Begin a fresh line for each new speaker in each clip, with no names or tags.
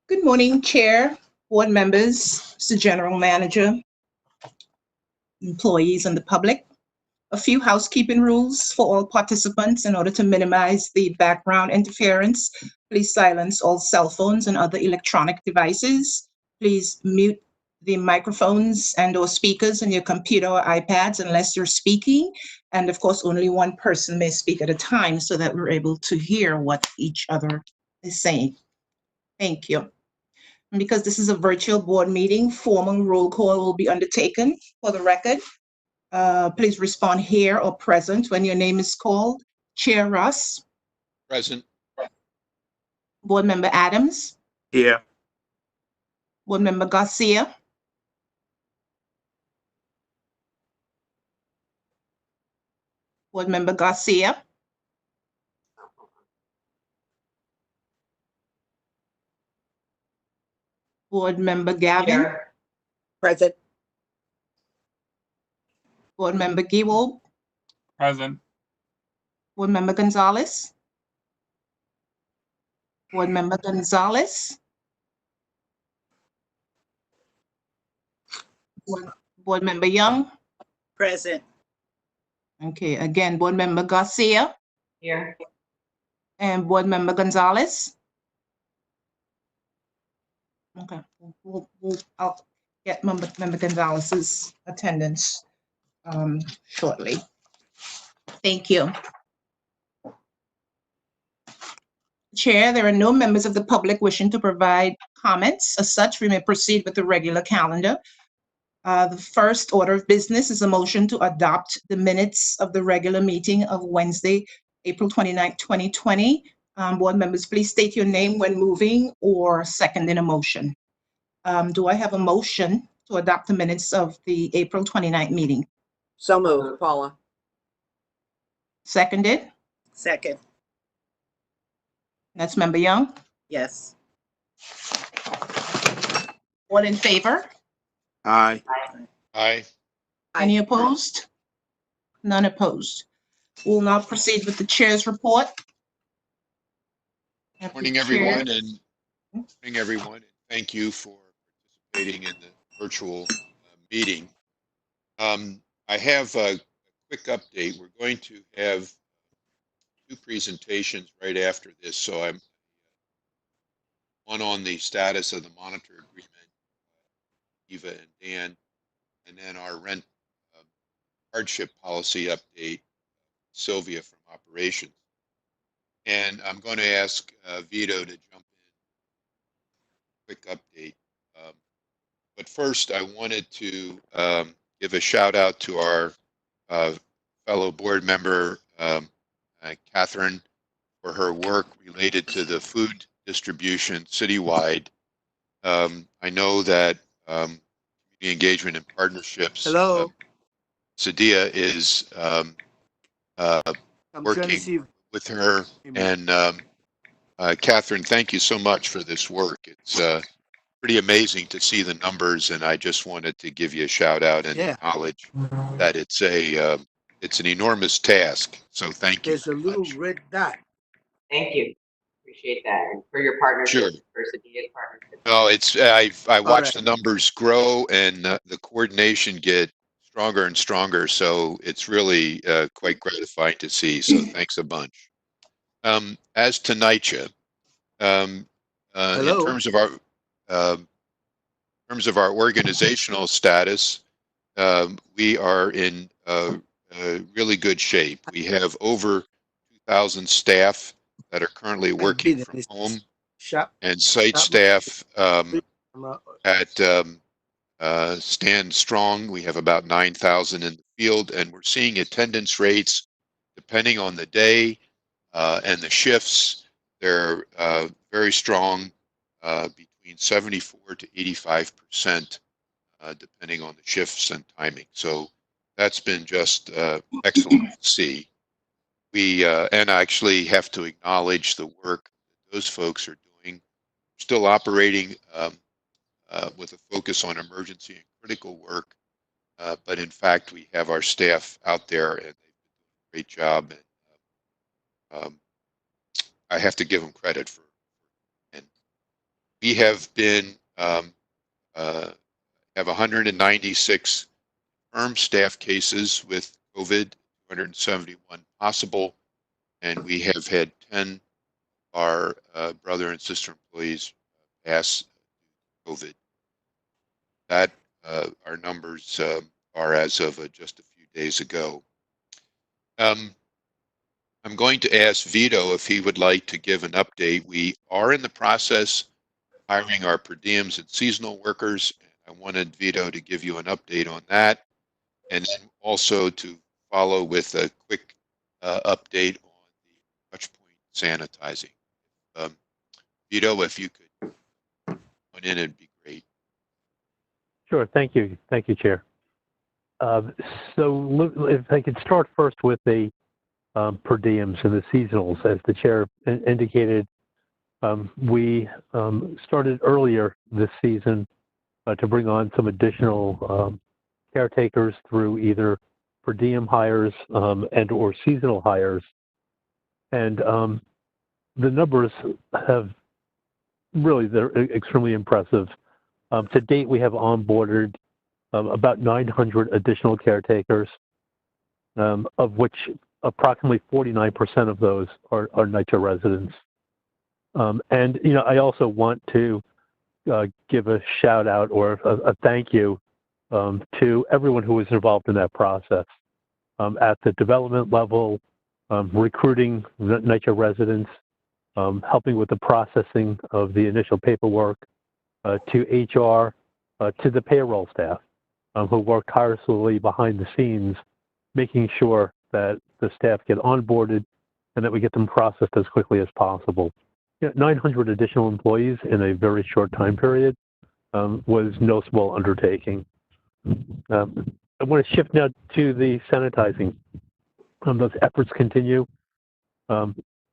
Good morning, Chair, board members, Mr. General Manager, employees, and the public. A few housekeeping rules for all participants in order to minimize the background interference. Please silence all cell phones and other electronic devices. Please mute the microphones and/or speakers on your computer or iPads unless you're speaking. And of course, only one person may speak at a time so that we're able to hear what each other is saying. Thank you. And because this is a virtual board meeting, formal roll call will be undertaken for the record. Please respond here or present when your name is called. Chair Russ,
Present.
Board Member Adams,
Here.
Board Member Garcia, Board Member Garcia, Board Member Gavin,
Here. Present.
Board Member Gewald,
Present.
Board Member Gonzalez, Board Member Gonzalez, Board Member Young.
Present.
Okay, again, Board Member Garcia
Here.
and Board Member Gonzalez. Okay, I'll get Member Gonzalez's attendance shortly. Thank you. Chair, there are no members of the public wishing to provide comments. As such, we may proceed with the regular calendar. The first order of business is a motion to adopt the minutes of the regular meeting of Wednesday, April 29th, 2020. Board members, please state your name when moving or seconding a motion. Do I have a motion to adopt the minutes of the April 29th meeting?
So moved, Paula.
Seconded?
Second.
That's Member Young.
Yes.
All in favor?
Aye.
Aye.
Any opposed? None opposed. We'll now proceed with the chair's report.
Morning, everyone, and thank you for participating in the virtual meeting. I have a quick update. We're going to have two presentations right after this, so I'm one on the status of the monitor agreement, Eva and Dan, and then our rent hardship policy update, Sylvia from operations. And I'm going to ask Vito to jump in. Quick update. But first, I wanted to give a shout out to our fellow board member, Catherine, for her work related to the food distribution citywide. I know that community engagement and partnerships,
Hello.
Sadia is working with her. And Catherine, thank you so much for this work. It's pretty amazing to see the numbers, and I just wanted to give you a shout out and acknowledge that it's an enormous task. So thank you.
There's a little red dot.
Thank you. Appreciate that. And for your partnership,
Sure.
for Sadia's partnership.
No, I watched
right.
the numbers grow and the coordination get stronger and stronger. So it's really quite gratifying to see. So thanks a bunch. As to NYCHA, in
Hello.
terms of our organizational status, we are in really good shape. We have over 2,000 staff that are currently working from home, and site staff stand strong. We have about 9,000 in the field, and we're seeing attendance rates, depending on the day and the shifts, they're very strong, between 74 to 85%, depending on the shifts and timing. So that's been just excellent to see. We and I actually have to acknowledge the work that those folks are doing. We're still operating with a focus on emergency and critical work, but in fact, we have our staff out there, and they've been doing a great job. And I have to give them credit for. And we have been have 196 firm staff cases with COVID, 271 possible, and we have had 10 of our brother and sister employees pass COVID. That our numbers are as of just a few days ago. I'm going to ask Vito if he would like to give an update. We are in the process hiring our per diems and seasonal workers. I wanted Vito to give you an update on that, and then also to follow with a quick update on the touchpoint sanitizing. Vito, if you could come in, it'd be great.
Sure. Thank you. Thank you, Chair. So if I could start first with the per diems and the seasonals, as the Chair indicated, we started earlier this season to bring on some additional caretakers through either per diem hires and or seasonal hires. And the numbers have really, they're extremely impressive. To date, we have onboarded about 900 additional caretakers, of which approximately 49% of those are NYCHA residents. And, you know, I also want to give a shout out or a thank you to everyone who was involved in that process. At the development level, recruiting NYCHA residents, helping with the processing of the initial paperwork, to HR, to the payroll staff who work tirelessly behind the scenes, making sure that the staff get onboarded and that we get them processed as quickly as possible. You know, 900 additional employees in a very short time period was no small undertaking. I want to shift now to the sanitizing. Those efforts continue.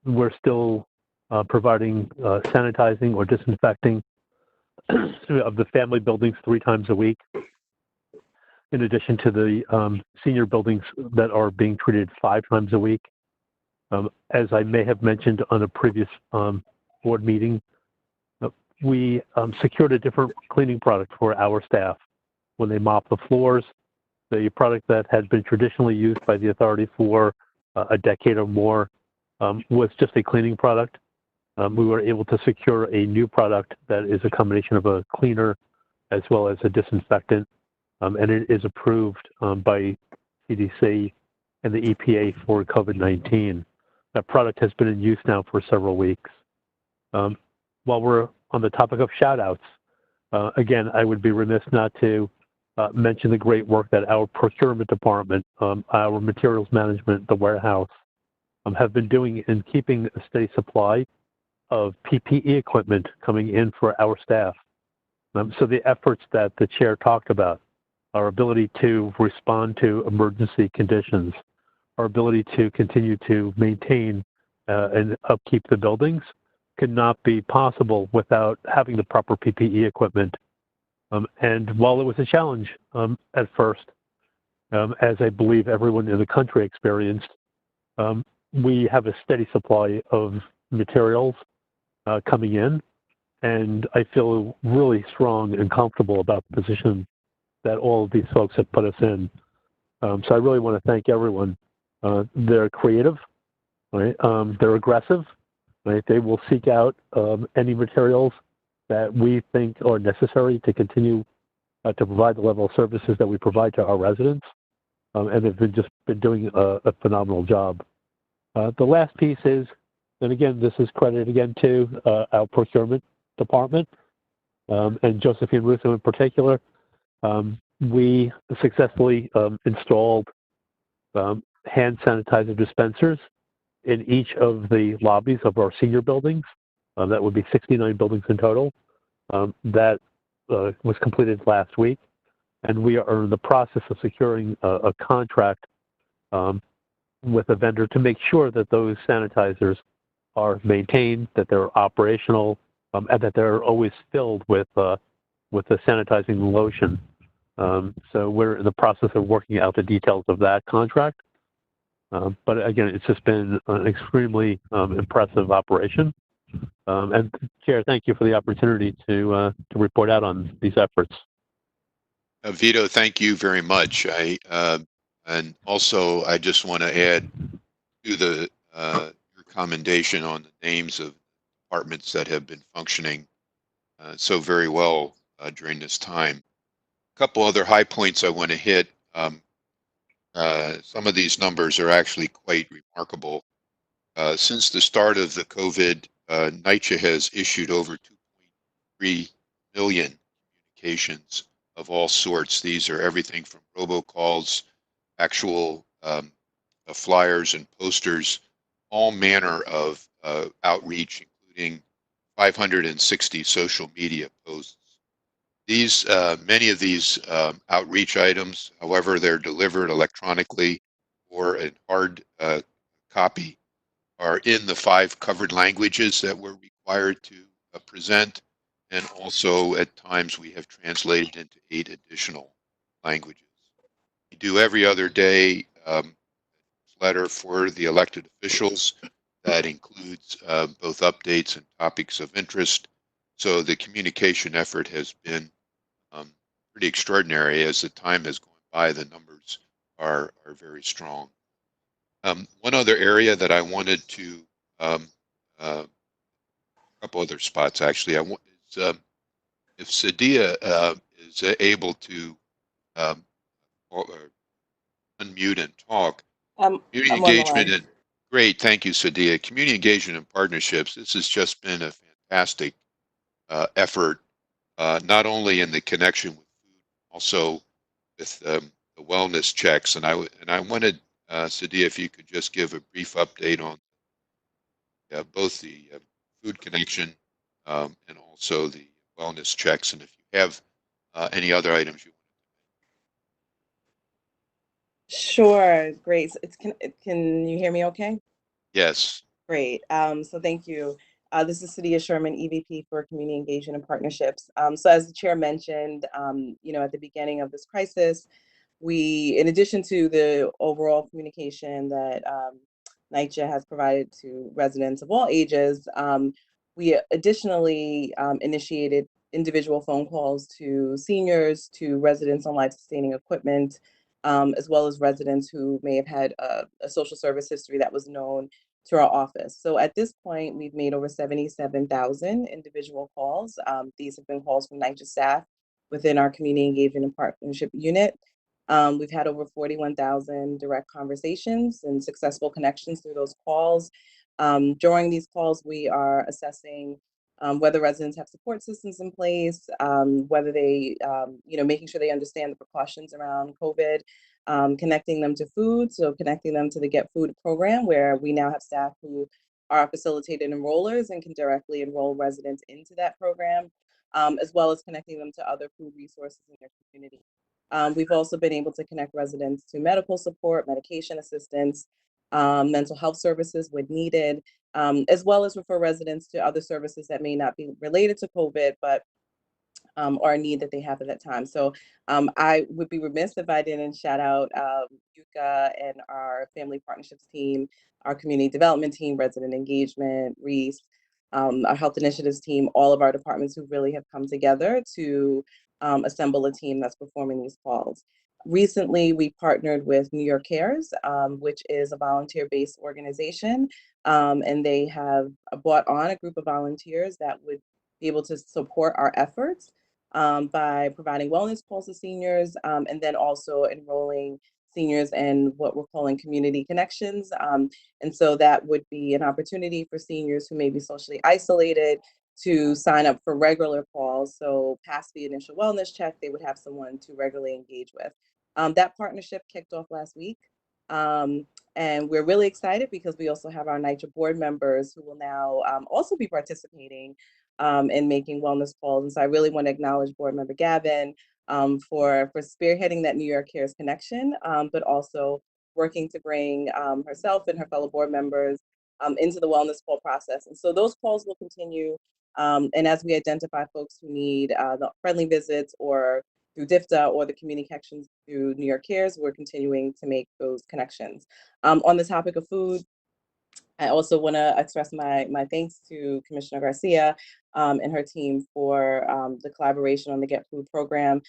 We're still providing sanitizing or disinfecting of the family buildings 3 times a week, in addition to the senior buildings that are being treated 5 times a week. As I may have mentioned on a previous board meeting, we secured a different cleaning product for our staff when they mop the floors. The product that had been traditionally used by the authority for a decade or more was just a cleaning product. We were able to secure a new product that is a combination of a cleaner as well as a disinfectant, and it is approved by CDC and the EPA for COVID-19. That product has been in use now for several weeks. While we're on the topic of shout-outs, again, I would be remiss not to mention the great work that our procurement department, our materials management, the warehouse, have been doing in keeping a steady supply of PPE equipment coming in for our staff. So the efforts that the chair talked about, our ability to respond to emergency conditions, our ability to continue to maintain and upkeep the buildings could not be possible without having the proper PPE equipment. And while it was a challenge at first, as I believe everyone in the country experienced, we have a steady supply of materials coming in, and I feel really strong and comfortable about the position that all of these folks have put us in. So I really want to thank everyone. They're creative, right? They're aggressive, right? They will seek out any materials that we think are necessary to continue to provide the level of services that we provide to our residents, and they've been doing a phenomenal job. The last piece is, and again, this is credit again to our procurement department and Josephine Russo in particular. We successfully installed hand sanitizer dispensers in each of the lobbies of our senior buildings. That would be 69 buildings in total. That was completed last week, and we are in the process of securing a contract with a vendor to make sure that those sanitizers are maintained, that they're operational, and that they're always filled with the sanitizing lotion. So we're in the process of working out the details of that contract. But again, it's just been an extremely impressive operation. And Chair, thank you for the opportunity to report out on these efforts.
Vito, thank you very much. And also I just want to add to the your commendation on the names of departments that have been functioning so very well during this time. A couple other high points I want to hit. Some of these numbers are actually quite remarkable. Since the start of the COVID, NYCHA has issued over 2.3 million communications of all sorts. These are everything from robocalls, actual flyers and posters, all manner of outreach, including 560 social media posts. These many of these outreach items, however, they're delivered electronically or in hard copy, are in the 5 covered languages that we're required to present, and also at times we have translated into 8 additional languages. We do every other day letter for the elected officials that includes both updates and topics of interest. So the communication effort has been pretty extraordinary. As the time has gone by, the numbers are very strong. One other area that I wanted to, a couple other spots actually, is if Sadia is able to unmute and talk. Community engagement and great, thank you, Sadia. Community engagement and partnerships. This has just been a fantastic effort, not only in the connection with food, also with the wellness checks. And I wanted Sadia, if you could just give a brief update on both the food connection and also the wellness checks, and if you have any other items you want.
Sure, great. So can you hear me okay?
Yes.
Great. So thank you. This is Sadia Sherman, EVP for Community Engagement and Partnerships. So as the chair mentioned, at the beginning of this crisis, we, in addition to the overall communication that NYCHA has provided to residents of all ages, we additionally initiated individual phone calls to seniors, to residents on life-sustaining equipment, as well as residents who may have had a social service history that was known to our office. So at this point, we've made over 77,000 individual calls. These have been calls from NYCHA staff within our community engagement and partnership unit. We've had over 41,000 direct conversations and successful connections through those calls. During these calls, we are assessing whether residents have support systems in place, whether they, making sure they understand the precautions around COVID, connecting them to food, so connecting them to the Get Food program, where we now have staff who are facilitated enrollers and can directly enroll residents into that program, as well as connecting them to other food resources in their community. We've also been able to connect residents to medical support, medication assistance, mental health services when needed, as well as refer residents to other services that may not be related to COVID, but or a need that they have at that time. So I would be remiss if I didn't shout out NYCHA and our family partnerships team, our community development team, resident engagement, REIS, our health initiatives team, all of our departments who really have come together to assemble a team that's performing these calls. Recently, we partnered with New York Cares, which is a volunteer-based organization, and they have brought on a group of volunteers that would be able to support our efforts by providing wellness calls to seniors, and then also enrolling seniors in what we're calling community connections. And so that would be an opportunity for seniors who may be socially isolated to sign up for regular calls. So past the initial wellness check, they would have someone to regularly engage with. That partnership kicked off last week. And we're really excited because we also have our NYCHA board members who will now also be participating in making wellness calls. And so I really want to acknowledge board member Gavin for spearheading that New York Cares connection, but also working to bring herself and her fellow board members into the wellness call process. And so those calls will continue. And as we identify folks who need the friendly visits or through DFTA or the community connections through New York Cares, we're continuing to make those connections. On the topic of food, I also want to express my thanks to Commissioner Garcia and her team for the collaboration on the Get Food program.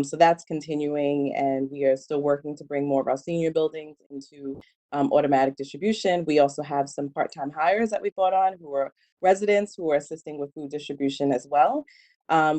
So that's continuing, and we are still working to bring more of our senior buildings into automatic distribution. We also have some part-time hires that we brought on who are residents who are assisting with food distribution as well.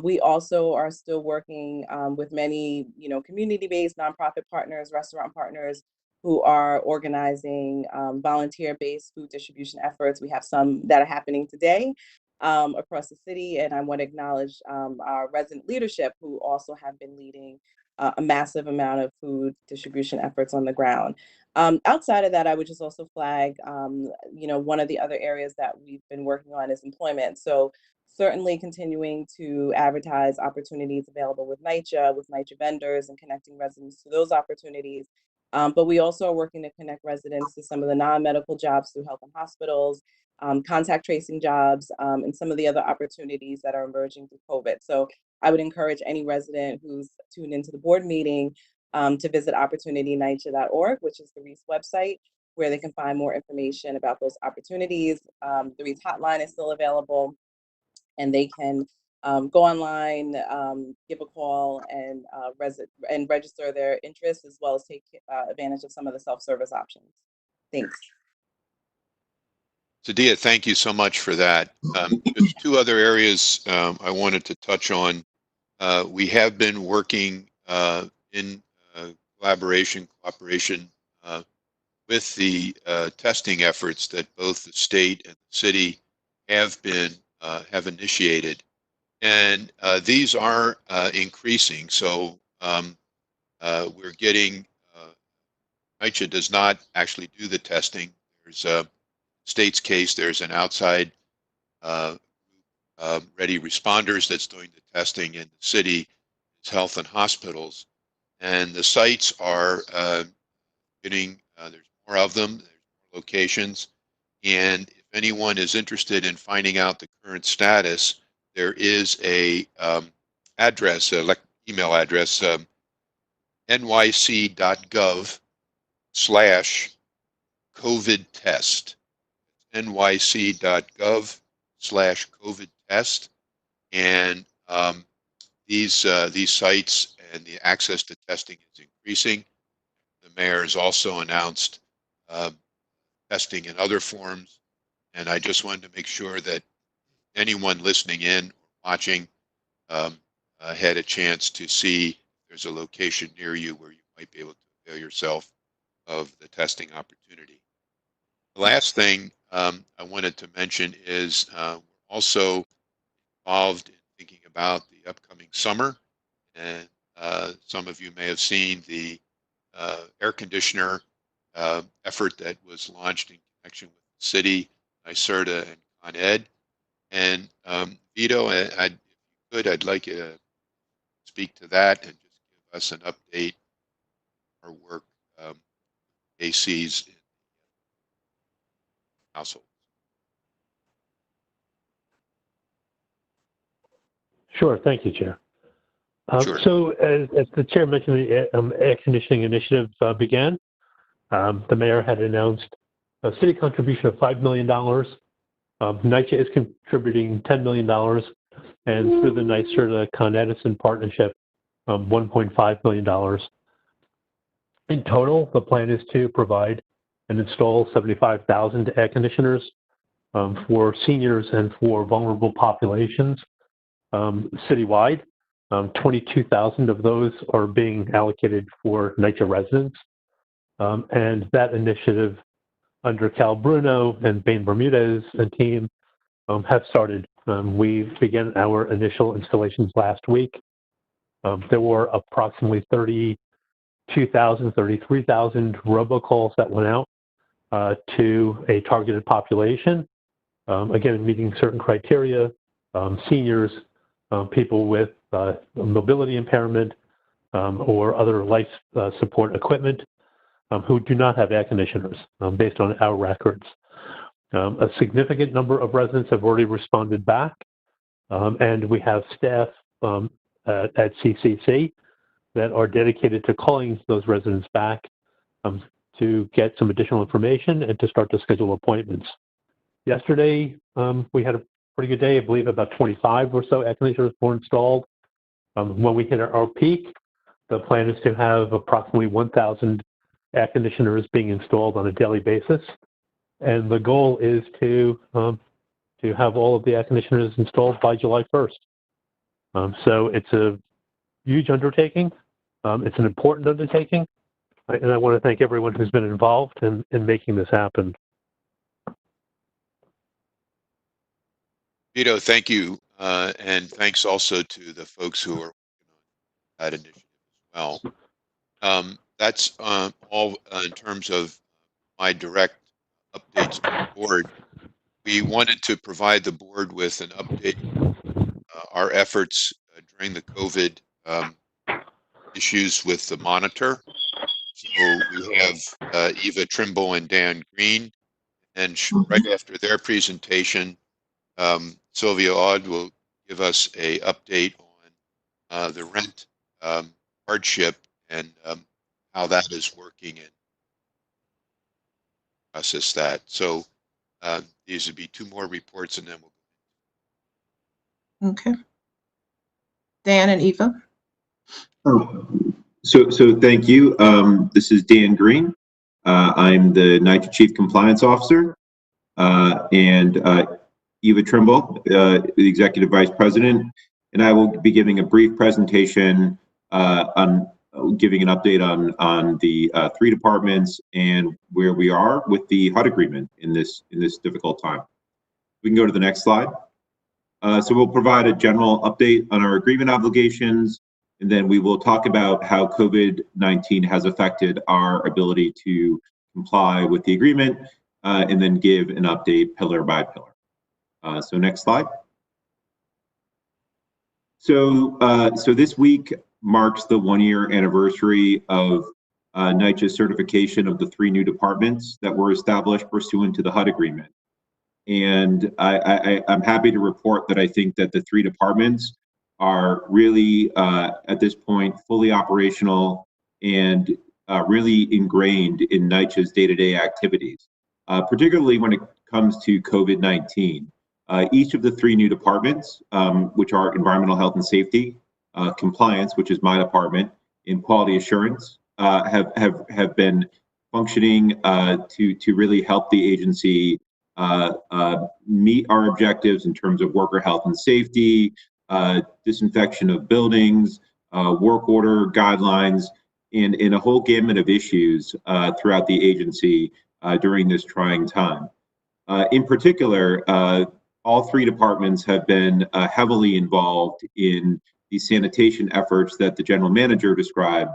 We also are still working with many, community-based nonprofit partners, restaurant partners, who are organizing volunteer-based food distribution efforts. We have some that are happening today across the city, and I want to acknowledge our resident leadership who also have been leading a massive amount of food distribution efforts on the ground. Outside of that, I would just also flag, one of the other areas that we've been working on is employment. So certainly continuing to advertise opportunities available with NYCHA vendors, and connecting residents to those opportunities. But we also are working to connect residents to some of the non-medical jobs through health and hospitals, contact tracing jobs, and some of the other opportunities that are emerging through COVID. So I would encourage any resident who's tuned into the board meeting to visit opportunitynycha.org, which is the REIS website, where they can find more information about those opportunities. The REIS hotline is still available, and they can go online, give a call, and register their interest, as well as take advantage of some of the self-service options. Thanks.
Sadia, thank you so much for that. Just two other areas I wanted to touch on. We have been working in cooperation with the testing efforts that both the state and the city have initiated. And these are increasing. So we're getting, NYCHA does not actually do the testing. There's a state's case, there's an outside ready responders that's doing the testing, in the city is health and hospitals. And the sites are getting, there's more of them, there's more locations. And if anyone is interested in finding out the current status, there is a address, email address, nyc.gov/COVID test. nyc.gov/COVID test. And these sites and the access to testing is increasing. The mayor has also announced testing in other forms. And I just wanted to make sure that anyone listening in or watching had a chance to see if there's a location near you where you might be able to avail yourself of the testing opportunity. The last thing I wanted to mention is we're also involved in thinking about the upcoming summer. And some of you may have seen the air conditioner effort that was launched in connection with the city, NYCHA, and Con Ed. And Vito, if you could, I'd like you to speak to that and just give us an update on our work ACs in households.
Sure. Thank you, Chair.
Sure.
So as the Chair mentioned, the air conditioning initiative began. The mayor had announced a city contribution of $5 million. NYCHA is contributing $10 million, and through the NYCHA Con Edison partnership, $1.5 million. In total, the plan is to provide and install 75,000 air conditioners for seniors and for vulnerable populations citywide. 22,000 of those are being allocated for NYCHA residents. And that initiative under Cal Bruno and Bain Bermudez and team have started. We began our initial installations last week. There were approximately 33,000 robocalls that went out to a targeted population. Again, meeting certain criteria, seniors, people with mobility impairment or other life support equipment who do not have air conditioners based on our records. A significant number of residents have already responded back, and we have staff at CCC that are dedicated to calling those residents back to get some additional information and to start to schedule appointments. Yesterday, we had a pretty good day. I believe about 25 or so air conditioners were installed. When we hit our peak, the plan is to have approximately 1,000 air conditioners being installed on a daily basis. And the goal is to have all of the air conditioners installed by July 1st. So it's a huge undertaking. It's an important undertaking. And I want to thank everyone who's been involved in making this happen.
Vito, thank you. And thanks also to the folks who are working on that initiative as well. That's all in terms of my direct updates to the board. We wanted to provide the board with an update our efforts during the COVID issues with the monitor. So we have Eva Trimble and Dan Green, and right after their presentation, Sylvia Aud will give us a update on the rent hardship and how that is working and process that. So these would be two more reports, and then we'll.
Okay. Dan and Eva.
Oh, so thank you. This is Dan Green. I'm the NYCHA Chief Compliance Officer, and Eva Trimble, the Executive Vice President, and I will be giving a brief presentation on giving an update on the 3 departments and where we are with the HUD agreement in this difficult time. We can go to the next slide. So we'll provide a general update on our agreement obligations, and then we will talk about how COVID-19 has affected our ability to comply with the agreement, and then give an update pillar by pillar. So next slide. So this week marks the 1-year anniversary of NYCHA's certification of the 3 new departments that were established pursuant to the HUD agreement. And I'm happy to report that I think that the 3 departments are really, at this point, fully operational and really ingrained in NYCHA's day-to-day activities, particularly when it comes to COVID-19. Each of the 3 new departments, which are environmental health and safety, compliance, which is my department, and quality assurance, have been functioning to really help the agency meet our objectives in terms of worker health and safety, disinfection of buildings, work order guidelines, and a whole gamut of issues throughout the agency during this trying time. In particular, all 3 departments have been heavily involved in the sanitation efforts that the general manager described.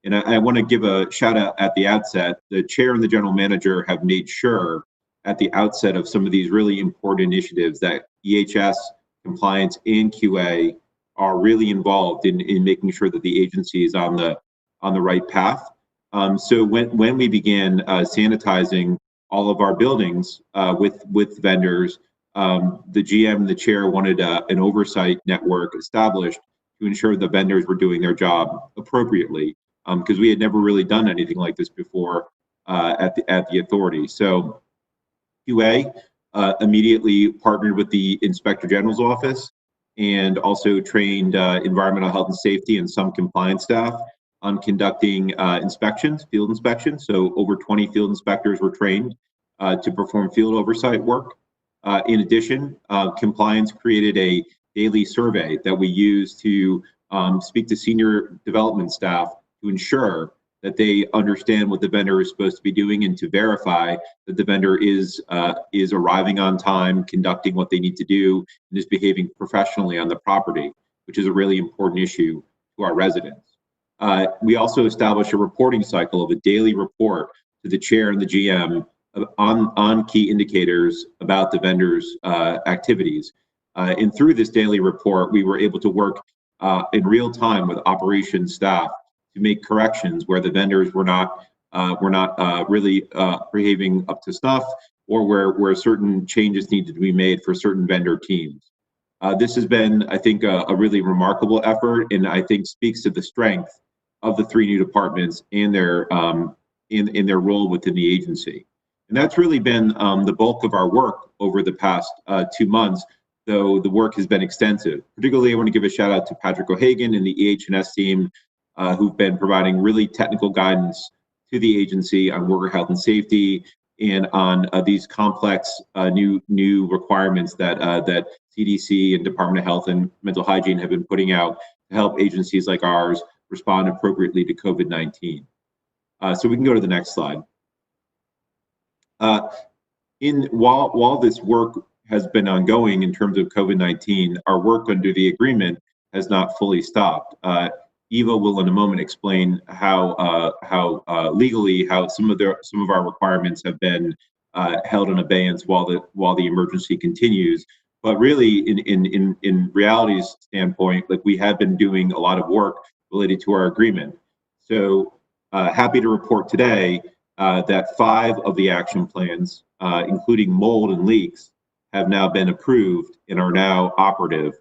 And I want to give a shout out at the outset. The chair and the general manager have made sure at the outset of some of these really important initiatives that EHS, compliance, and QA are really involved in making sure that the agency is on the right path. So when we began sanitizing all of our buildings with vendors, the GM and the chair wanted an oversight network established to ensure the vendors were doing their job appropriately, because we had never really done anything like this before at the authority. So QA immediately partnered with the Inspector General's office and also trained environmental health and safety and some compliance staff on conducting inspections, field inspections. So over 20 field inspectors were trained to perform field oversight work. In addition, compliance created a daily survey that we use to speak to senior development staff to ensure that they understand what the vendor is supposed to be doing and to verify that the vendor is arriving on time, conducting what they need to do, and is behaving professionally on the property, which is a really important issue to our residents. We also established a reporting cycle of a daily report to the chair and the GM on key indicators about the vendor's activities. And through this daily report, we were able to work in real time with operations staff to make corrections where the vendors were not really behaving up to snuff, or where certain changes needed to be made for certain vendor teams. This has been, I think, a really remarkable effort, and I think speaks to the strength of the 3 new departments and their in their role within the agency. And that's really been the bulk of our work over the past 2 months, though the work has been extensive. Particularly, I want to give a shout out to Patrick O'Hagan and the EH&S team who've been providing really technical guidance to the agency on worker health and safety and on these complex new requirements that CDC and Department of Health and Mental Hygiene have been putting out to help agencies like ours respond appropriately to COVID-19. So we can go to the next slide. While this work has been ongoing in terms of COVID-19, our work under the agreement has not fully stopped. Eva will in a moment explain how legally some of our requirements have been held in abeyance while the emergency continues. But really, in reality's standpoint, like we have been doing a lot of work related to our agreement. So happy to report today that 5 of the action plans, including mold and leaks, have now been approved and are now operative.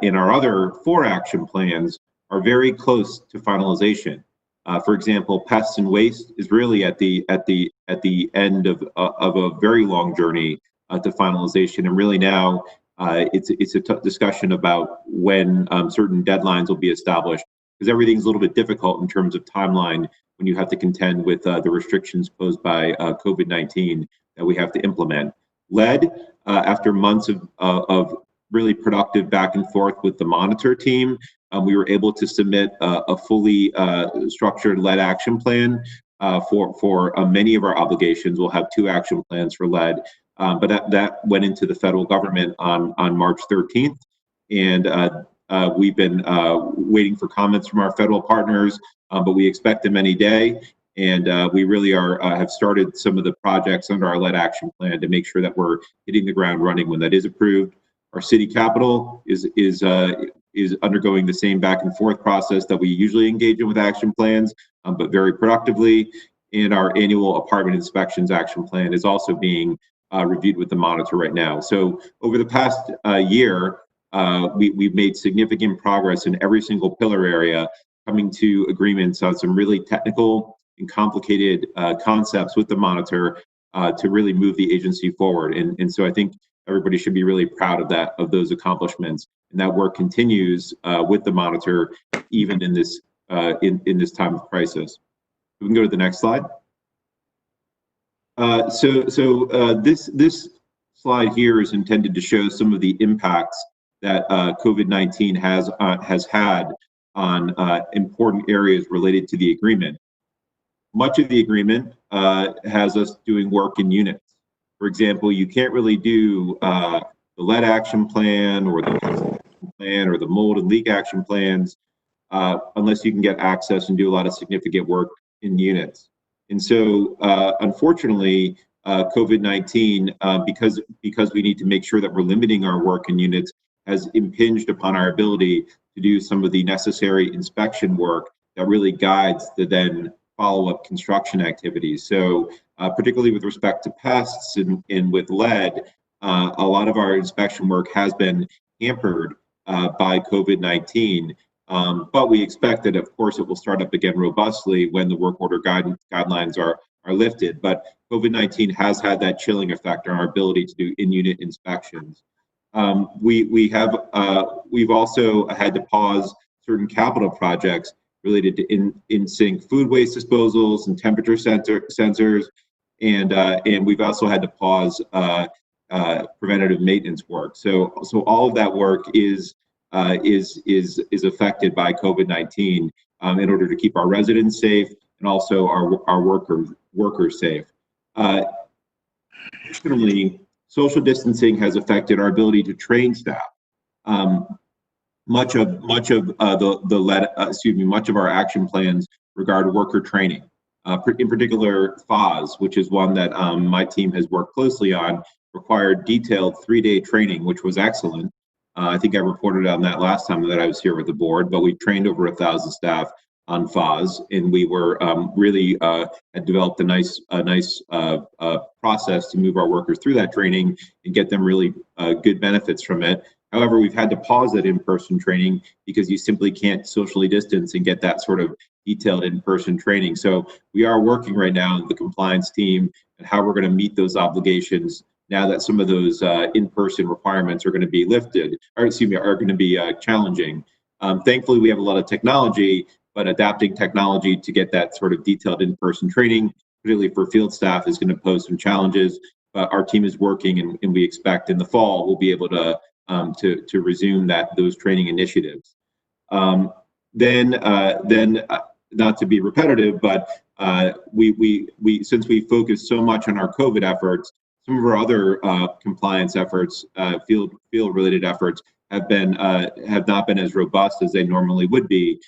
In our other 4 action plans are very close to finalization. For example, pests and waste is really at the end of a very long journey to finalization, and really now it's a discussion about when certain deadlines will be established, because everything's a little bit difficult in terms of timeline when you have to contend with the restrictions posed by COVID-19 that we have to implement. Lead, after months of really productive back and forth with the monitor team, we were able to submit a fully structured lead action plan for many of our obligations. We'll have 2 action plans for lead, but that went into the federal government on March 13th. And we've been waiting for comments from our federal partners, but we expect them any day. And we really have started some of the projects under our lead action plan to make sure that we're hitting the ground running when that is approved. Our city capital is undergoing the same back and forth process that we usually engage in with action plans, but very productively. And our annual apartment inspections action plan is also being reviewed with the monitor right now. So over the past year, we've made significant progress in every single pillar area, coming to agreements on some really technical and complicated concepts with the monitor to really move the agency forward. And so I think everybody should be really proud of those accomplishments. And that work continues with the monitor, even in this this time of crisis. We can go to the next slide. This slide here is intended to show some of the impacts that COVID-19 has had on important areas related to the agreement. Much of the agreement has us doing work in units. For example, you can't really do the lead action plan or the pest action plan or the mold and leak action plans unless you can get access and do a lot of significant work in units. And so, unfortunately, COVID-19, because we need to make sure that we're limiting our work in units, has impinged upon our ability to do some of the necessary inspection work that really guides the then follow-up construction activities. So particularly with respect to pests and with lead, a lot of our inspection work has been hampered by COVID-19. But we expect that, of course, it will start up again robustly when the work order guidelines are lifted. But COVID-19 has had that chilling effect on our ability to do in-unit inspections. We've also had to pause certain capital projects related to in-sink food waste disposals and temperature sensors, and we've also had to pause preventative maintenance work. So all of that work is affected by COVID-19 in order to keep our residents safe and also our workers safe. Additionally, social distancing has affected our ability to train staff. Much of our action plans regard worker training, in particular FOS, which is one that my team has worked closely on, required detailed 3-day training, which was excellent. I think I reported on that last time that I was here with the board, but we trained over 1,000 staff on FOS, and we were really had developed a nice process to move our workers through that training and get them really good benefits from it. However, we've had to pause that in-person training because you simply can't socially distance and get that sort of detailed in-person training. So we are working right now, the compliance team, and how we're going to meet those obligations now that some of those in-person requirements are going to be lifted, or excuse me, are going to be challenging. Thankfully, we have a lot of technology, but adapting technology to get that sort of detailed in-person training, particularly for field staff, is going to pose some challenges. But our team is working, and we expect in the fall we'll be able to resume those training initiatives. Then, not to be repetitive, but we since we focused so much on our COVID efforts, some of our other compliance efforts, field related efforts, have not been as robust as they normally would be.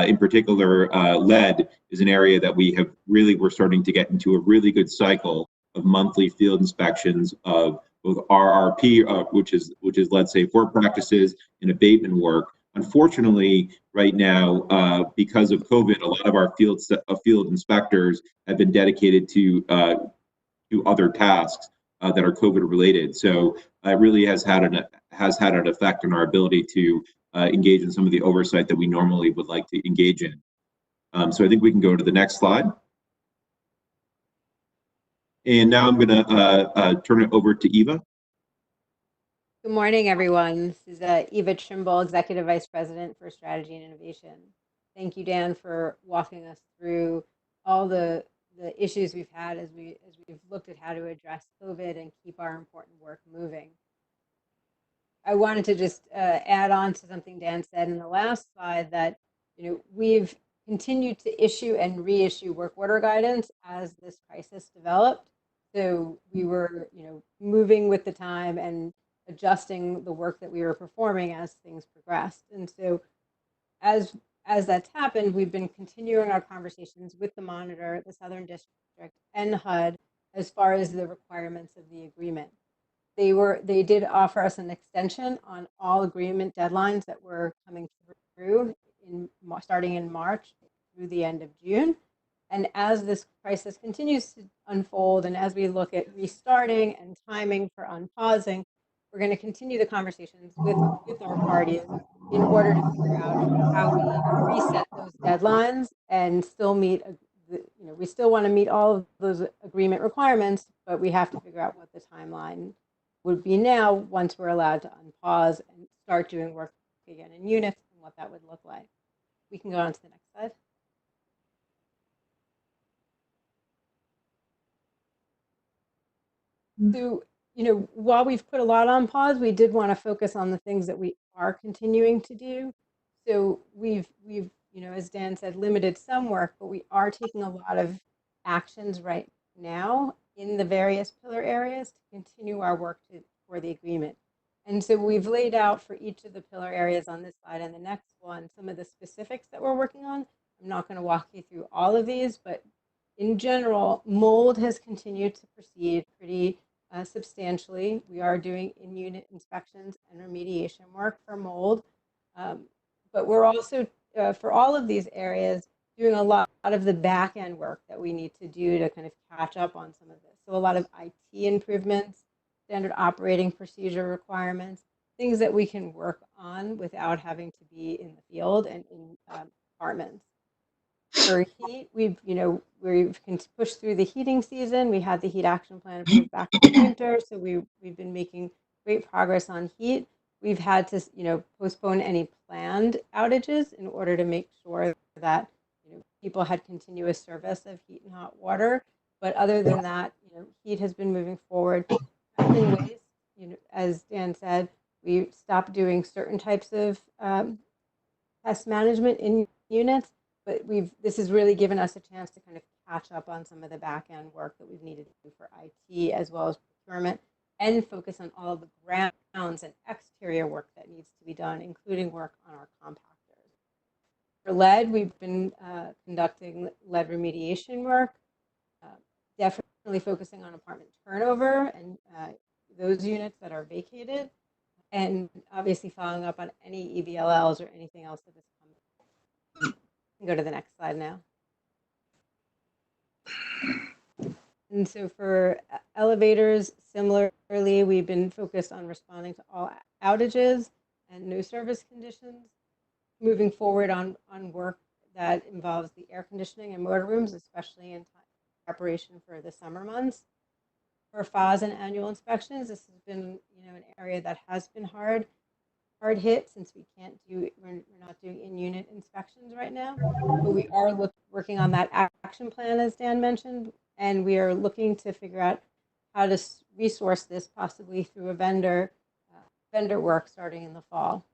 In particular, lead is an area that we're starting to get into a really good cycle of monthly field inspections of both RRP, which is lead safe work practices, and abatement work. Unfortunately, right now, because of COVID, a lot of our field inspectors have been dedicated to other tasks that are COVID related. So it really has had an effect on our ability to engage in some of the oversight that we normally would like to engage in. So I think we can go to the next slide. And now I'm going to turn it over to Eva.
Good morning, everyone. This is Eva Trimble, Executive Vice President for Strategy and Innovation. Thank you, Dan, for walking us through all the issues we've had as we've looked at how to address COVID and keep our important work moving. I wanted to just add on to something Dan said in the last slide, that we've continued to issue and reissue work order guidance as this crisis developed. So we were moving with the time and adjusting the work that we were performing as things progressed. And so as that's happened, we've been continuing our conversations with the monitor, the Southern District, and HUD as far as the requirements of the agreement. They did offer us an extension on all agreement deadlines that were coming through starting in March through the end of June. And as this crisis continues to unfold, and as we look at restarting and timing for unpausing, we're going to continue the conversations with our parties in order to figure out how we reset those deadlines and still meet, we still want to meet all of those agreement requirements, but we have to figure out what the timeline would be now once we're allowed to unpause and start doing work again in units, and what that would look like. We can go on to the next slide. So, while we've put a lot on pause, we did want to focus on the things that we are continuing to do. So we've as Dan said, limited some work, but we are taking a lot of actions right now in the various pillar areas to continue our work for the agreement. And so we've laid out for each of the pillar areas on this slide and the next one some of the specifics that we're working on. I'm not going to walk you through all of these, but in general, mold has continued to proceed pretty substantially. We are doing in-unit inspections and remediation work for mold, but we're also, for all of these areas, doing a lot of the back-end work that we need to do to kind of catch up on some of this. So a lot of IT improvements, standard operating procedure requirements, things that we can work on without having to be in the field and in departments. For heat, we've pushed through the heating season. We had the heat action plan approved back in the winter, so we've been making great progress on heat. We've had to postpone any planned outages in order to make sure that people had continuous service of heat and hot water. But other than that, heat has been moving forward. In waste, as Dan said, we stopped doing certain types of pest management in units. But this has really given us a chance to kind of catch up on some of the back end work that we've needed to do for IT as well as procurement, and focus on all of the grounds and exterior work that needs to be done, including work on our compactors. For lead, we've been conducting lead remediation work, definitely focusing on apartment turnover and those units that are vacated, and obviously following up on any EVLLs or anything else that has come. Go to the next slide now. And so for elevators, similarly, we've been focused on responding to all outages and no service conditions, moving forward on work that involves the air conditioning and motor rooms, especially in preparation for the summer months. For FAS and annual inspections, this has been, an area that has been hard hit since we're not doing in-unit inspections right now. But we are working on that action plan, as Dan mentioned, and we are looking to figure out how to resource this possibly through a vendor work starting in the fall.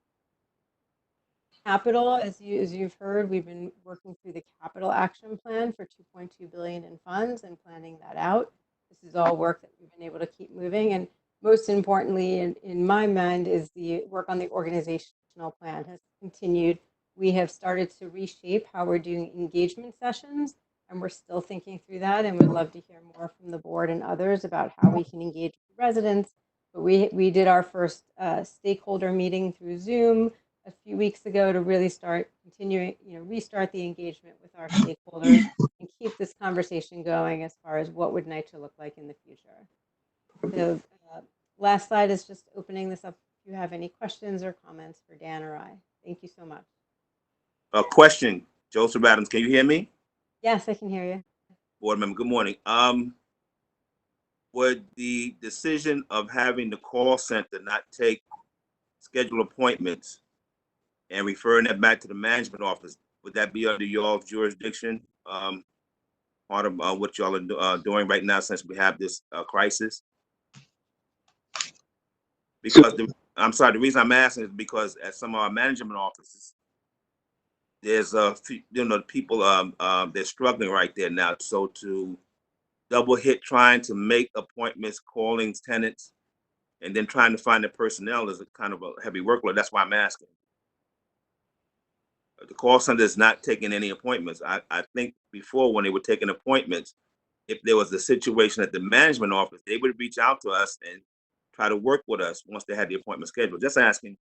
Capital, as you've heard, we've been working through the capital action plan for $2.2 billion in funds and planning that out. This is all work that we've been able to keep moving, and most importantly, in my mind, is the work on the organizational plan has continued. We have started to reshape how we're doing engagement sessions, and we're still thinking through that, and would love to hear more from the board and others about how we can engage with residents. But we did our first stakeholder meeting through Zoom a few weeks ago to really start restart the engagement with our stakeholders and keep this conversation going as far as what would NYCHA look like in the future. So last slide is just opening this up if you have any questions or comments for Dan or I. Thank you so much.
A question, Joseph Adams, can you hear me?
Yes, I can hear you.
Board member, good morning. Would the decision of having the call center not take scheduled appointments and referring that back to the management office, would that be under y'all's jurisdiction? Part of what y'all are doing right now since we have this crisis? Because the reason I'm asking is because at some of our management offices, there's people they're struggling right there now. So to double hit trying to make appointments, calling tenants, and then trying to find the personnel is a kind of a heavy workload. That's why I'm asking. The call center is not taking any appointments. I think before, when they were taking appointments, if there was a situation at the management office, they would reach out to us and try to work with us once they had the appointment scheduled. Just asking.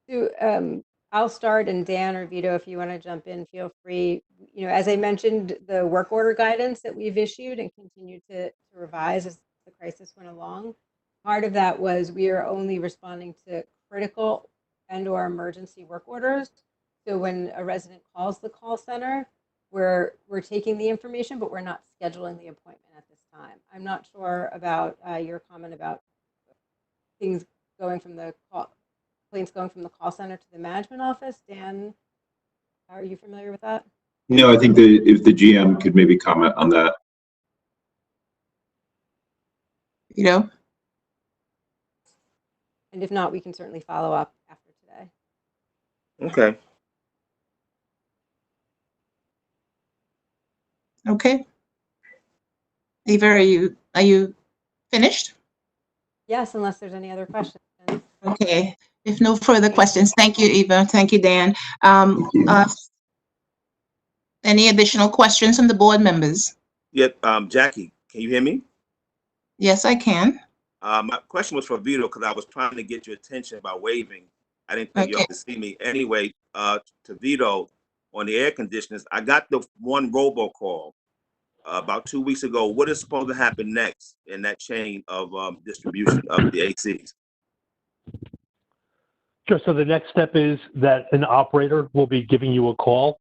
So I'll start, and Dan or Vito, if you want to jump in, feel free. As I mentioned, the work order guidance that we've issued and continue to revise as the crisis went along, part of that was we are only responding to critical and/or emergency work orders. So when a resident calls the call center, we're taking the information, but we're not scheduling the appointment at this time. I'm not sure about your comment about things going from the complaints going from the call center to the management office. Dan, are you familiar with that?
No, I think that if the GM could maybe comment on that.
And if not, we can certainly follow up after today.
Okay.
Okay. Eva, are you finished?
Yes, unless there's any other questions.
Okay. If no further questions, thank you, Eva. Thank you, Dan. Any additional questions from the board members?
Yep. Jackie, can you hear me?
Yes, I can.
My question was for Vito because I was trying to get your attention about waiving. I didn't think y'all could see me. Anyway, to Vito on the air conditioners, I got the one robocall about 2 weeks ago. What is supposed to happen next in that chain of distribution of the ACs?
Sure. So the next step is that an operator will be giving you a call.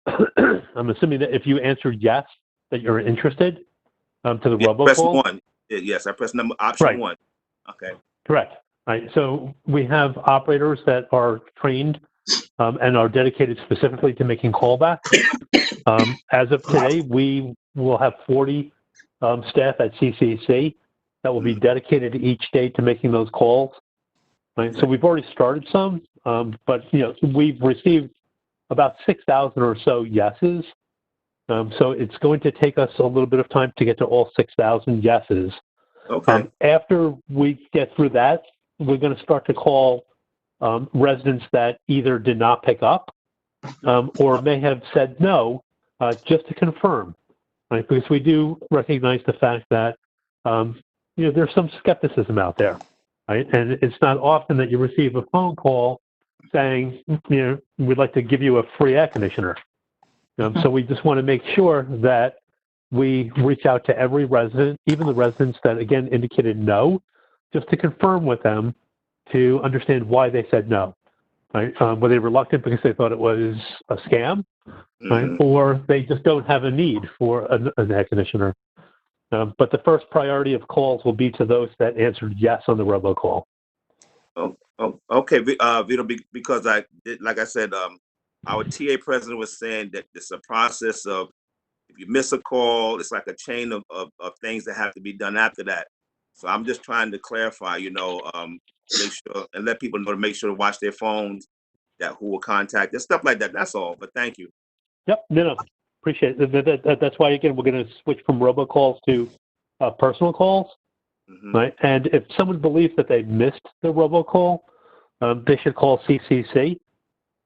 I'm assuming that if you answered yes, that you're interested to the robocall.
Press one. Yes, I pressed option one. Okay.
Correct. Right. So we have operators that are trained and are dedicated specifically to making callbacks. As of today, we will have 40 staff at CCC that will be dedicated each day to making those calls. Right. So we've already started some, but we've received about 6,000 or so yeses. So it's going to take us a little bit of time to get to all 6,000 yeses.
Okay.
After we get through that, we're going to start to call residents that either did not pick up or may have said no, just to confirm, right? Because we do recognize the fact that there's some skepticism out there, right? And it's not often that you receive a phone call saying, we'd like to give you a free air conditioner. So we just want to make sure that we reach out to every resident, even the residents that, again, indicated no, just to confirm with them to understand why they said no. Right? Were they reluctant because they thought it was a scam? right? Or they just don't have a need for an air conditioner. But the first priority of calls will be to those that answered yes on the robocall.
Okay, Vito, because like I said, our TA president was saying that it's a process of, if you miss a call, it's like a chain of things that have to be done after that. So I'm just trying to clarify, make sure and let people know to make sure to watch their phones, that who will contact and stuff like that. That's all. But thank you.
Yep, no, appreciate it. That's why, again, we're going to switch from robocalls to personal calls, right? And if someone believes that they missed the robocall, they should call CCC,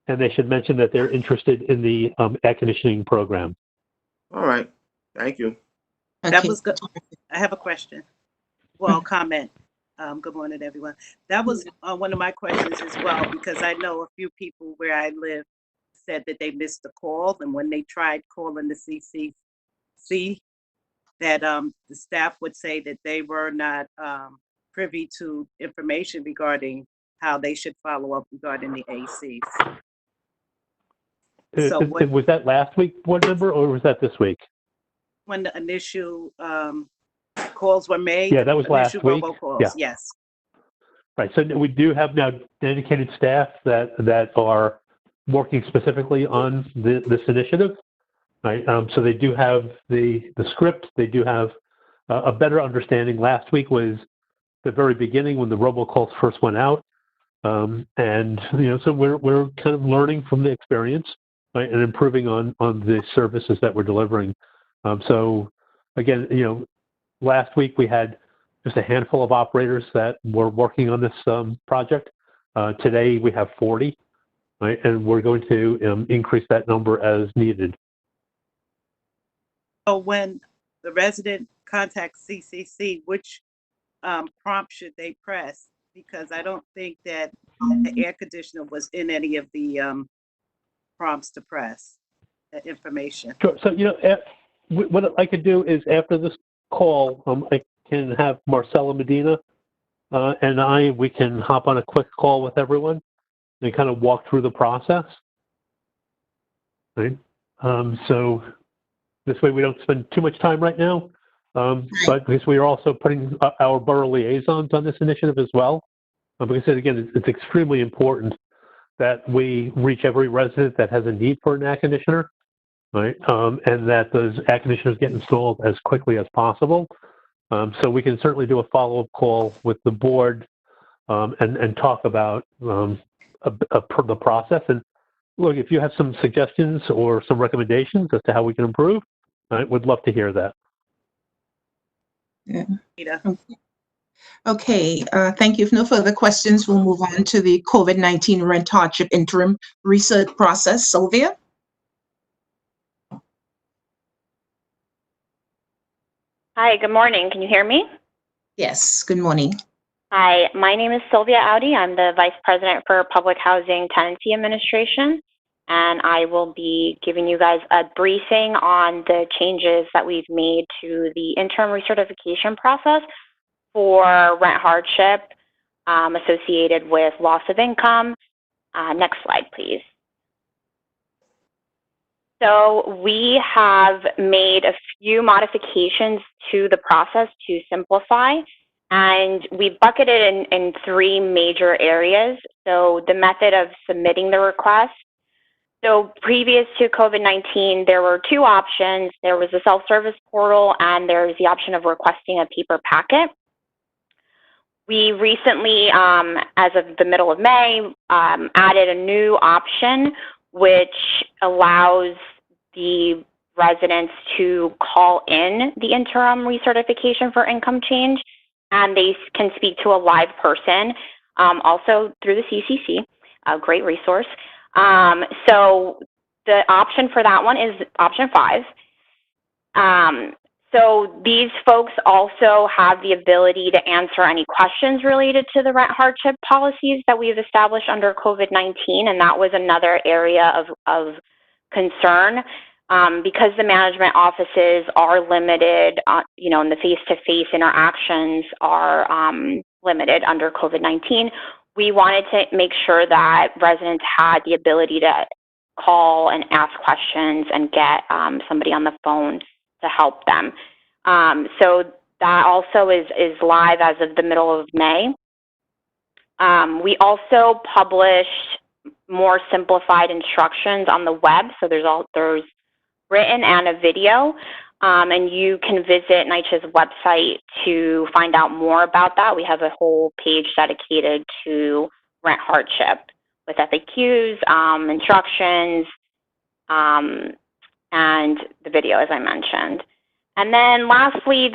and they should mention that they're interested in the air conditioning program.
All right, thank you.
Okay.
That was good. I have a question. Well, comment. Good morning, everyone. That was one of my questions as well, because I know a few people where I live said that they missed the call, and when they tried calling the CCC, that the staff would say that they were not privy to information regarding how they should follow up regarding the ACs. So
Was that last week, board member, or was that this week?
When the initial calls were made?
Yeah, that was last week.
Robocalls,
Yeah.
yes.
Right. So we do have now dedicated staff that are working specifically on this initiative. Right. So they do have the script. They do have a better understanding. Last week was the very beginning when the robocalls first went out, and so we're kind of learning from the experience, right, and improving on the services that we're delivering. So again, last week we had just a handful of operators that were working on this project. Today we have 40, right, and we're going to increase that number as needed.
So when the resident contacts CCC, which prompt should they press? Because I don't think that the air conditioner was in any of the prompts to press that information.
Sure. So, what I could do is after this call, I can have Marcella Medina and we can hop on a quick call with everyone and kind of walk through the process. Right. So this way we don't spend too much time right now, but because we are also putting our borough liaisons on this initiative as well. Because again, it's extremely important that we reach every resident that has a need for an air conditioner, right? And that those air conditioners get installed as quickly as possible. So we can certainly do a follow-up call with the board and talk about the process. And look, if you have some suggestions or some recommendations as to how we can improve, I would love to hear that.
Yeah. Okay. Thank you. If no further questions, we'll move on to the COVID-19 rent hardship interim research process. Sylvia?
Hi, good morning. Can you hear me?
Yes, good morning.
Hi, my name is Sylvia Audi. I'm the Vice President for Public Housing Tenancy Administration, and I will be giving you guys a briefing on the changes that we've made to the interim recertification process for rent hardship associated with loss of income. Next slide, please. So we have made a few modifications to the process to simplify, and we bucketed it in three major areas. So the method of submitting the request. So previous to COVID-19, there were two options. There was a self-service portal, and there's the option of requesting a paper packet. We recently, as of the middle of May, added a new option which allows the residents to call in the interim recertification for income change, and they can speak to a live person, also through the CCC, a great resource. So the option for that one is option 5. So these folks also have the ability to answer any questions related to the rent hardship policies that we've established under COVID-19, and that was another area of concern because the management offices are limited, and the face-to-face interactions are limited under COVID-19. We wanted to make sure that residents had the ability to call and ask questions and get somebody on the phone to help them. So that also is live as of the middle of May. We also published more simplified instructions on the web. So there's written and a video. And you can visit NYCHA's website to find out more about that. We have a whole page dedicated to rent hardship with FAQs, instructions, and the video, as I mentioned. And then lastly,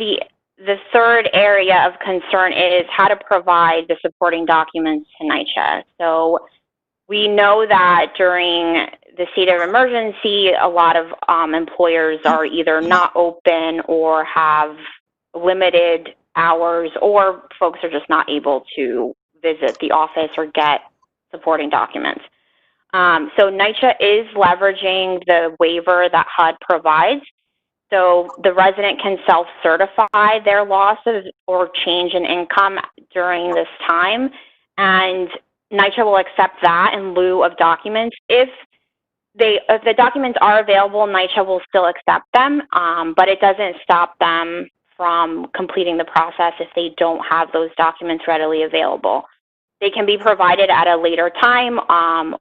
the third area of concern is how to provide the supporting documents to NYCHA. So we know that during the state of emergency, a lot of employers are either not open or have limited hours, or folks are just not able to visit the office or get supporting documents. So NYCHA is leveraging the waiver that HUD provides. So the resident can self-certify their losses or change in income during this time, and NYCHA will accept that in lieu of documents. If the documents are available, NYCHA will still accept them, but it doesn't stop them from completing the process if they don't have those documents readily available. They can be provided at a later time,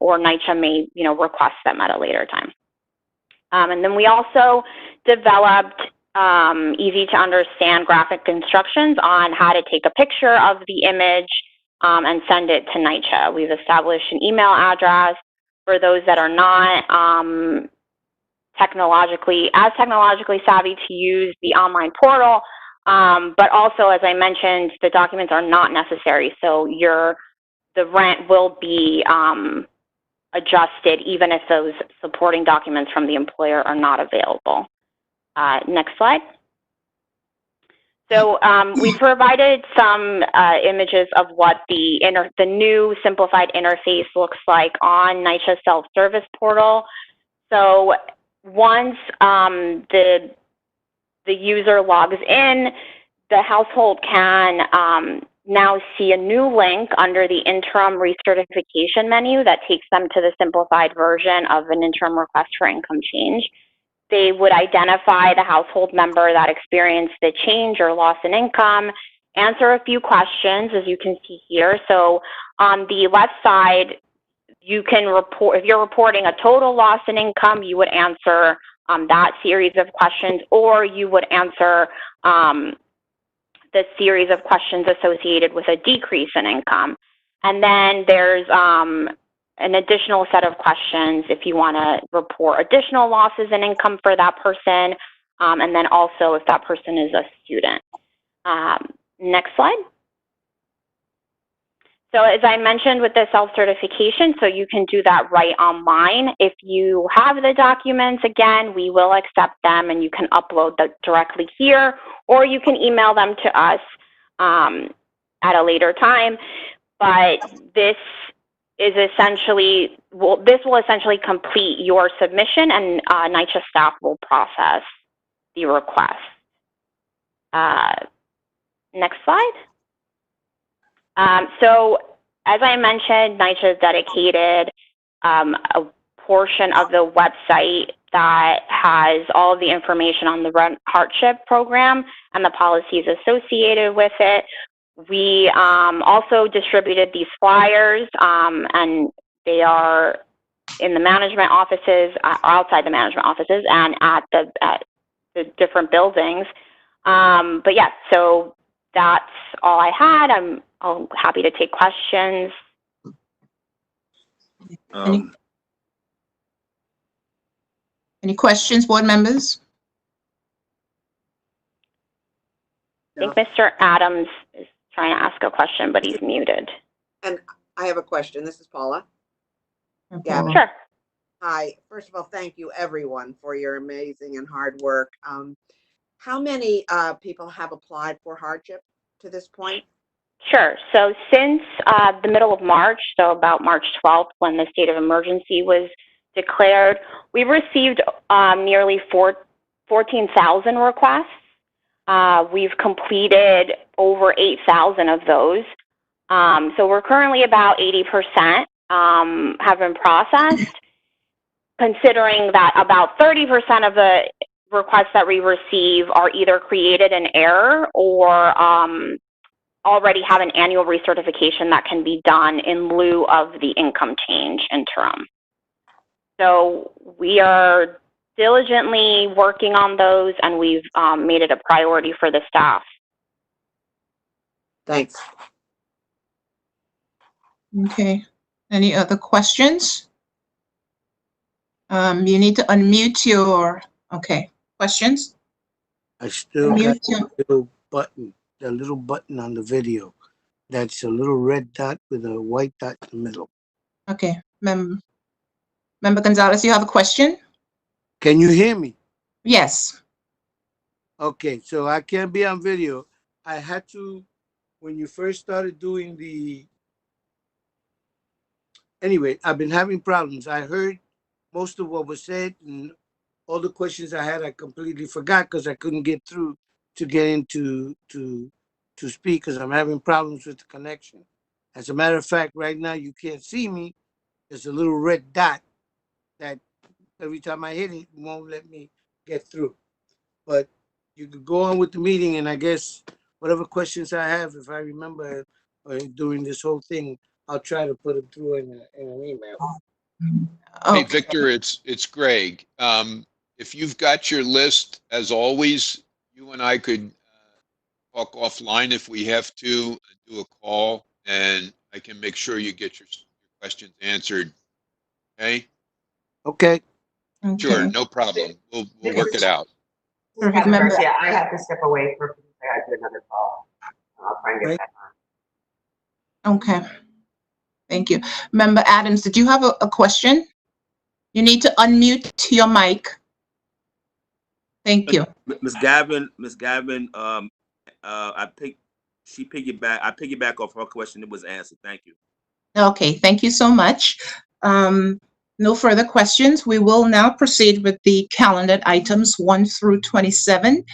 or NYCHA may, request them at a later time. And then we also developed easy to understand graphic instructions on how to take a picture of the image and send it to NYCHA. We've established an email address for those that are not technologically savvy to use the online portal. But also, as I mentioned, the documents are not necessary. So the rent will be adjusted even if those supporting documents from the employer are not available. Next slide. So we provided some images of what the new simplified interface looks like on NYCHA self-service portal. So once the user logs in, the household can now see a new link under the interim recertification menu that takes them to the simplified version of an interim request for income change. They would identify the household member that experienced the change or loss in income, answer a few questions, as you can see here. So on the left side, you can report, if you're reporting a total loss in income, you would answer that series of questions, or you would answer the series of questions associated with a decrease in income. And then there's an additional set of questions if you want to report additional losses in income for that person, and then also if that person is a student. Next slide. So as I mentioned with the self-certification, so you can do that right online. If you have the documents, again, we will accept them and you can upload them directly here, or you can email them to us at a later time. But this is essentially, this will essentially complete your submission, and NYCHA staff will process the request. Next slide. So as I mentioned, NYCHA has dedicated a portion of the website that has all of the information on the rent hardship program and the policies associated with it. We also distributed these flyers, and they are in the management offices, outside the management offices, and at the different buildings. But yeah, so that's all I had. I'm happy to take questions.
Any questions, board members?
I think Mr. Adams is trying to ask a question, but he's muted.
And I have a question. This is Paula.
Yeah.
Sure.
Hi. First of all, thank you everyone for your amazing and hard work. How many people have applied for hardship to this point?
Sure. So since the middle of March, so about March 12th, when the state of emergency was declared, we've received nearly 14,000 requests. We've completed over 8,000 of those. So we're currently about 80% have been processed. considering that about 30% of the requests that we receive are either created in error or already have an annual recertification that can be done in lieu of the income change interim. So we are diligently working on those, and we've made it a priority for the staff.
Thanks.
Okay. Any other questions? You need to unmute your, okay, questions?
I still got
Unmute your,
the little button on the video. That's a little red dot with a white dot in the middle.
okay. Member Gonzalez, you have a question?
Can you hear me?
Yes.
Okay, so I can't be on video. I had to, when you first started doing the, anyway, I've been having problems. I heard most of what was said, and all the questions I had, I completely forgot because I couldn't get through to get into to speak because I'm having problems with the connection. As a matter of fact, right now you can't see me. There's a little red dot that every time I hit it, won't let me get through. But you could go on with the meeting, and I guess whatever questions I have, if I remember during this whole thing, I'll try to put them through in an email.
Okay.
Hey, Victor, it's Greg. If you've got your list, as always, you and I could talk offline if we have to, do a call, and I can make sure you get your questions answered. Okay?
Okay.
Sure,
Okay.
no problem. We'll work it out.
Perfect. Member,
Yeah, I have to step away for I have to do another call. I'll try and get back on.
okay. Thank you. Member Adams, did you have a question? You need to unmute your mic. Thank you.
Ms. Gavin, I piggyback off her question. It was answered. Thank you.
Okay, thank you so much. No further questions. We will now proceed with the calendared items 1 through 27.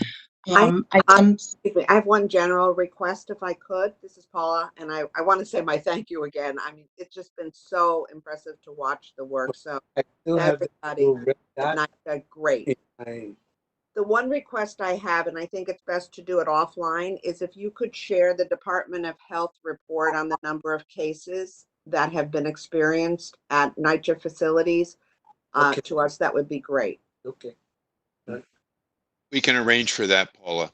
Excuse me, I have one general request, if I could. This is Paula, and I want to say my thank you again. I mean, it's just been so impressive to watch the work. So everybody, great. The one request I have, and I think it's best to do it offline, is if you could share the Department of Health report on the number of cases that have been experienced at NYCHA facilities to us, that would be great.
Okay.
We can arrange for that, Paula.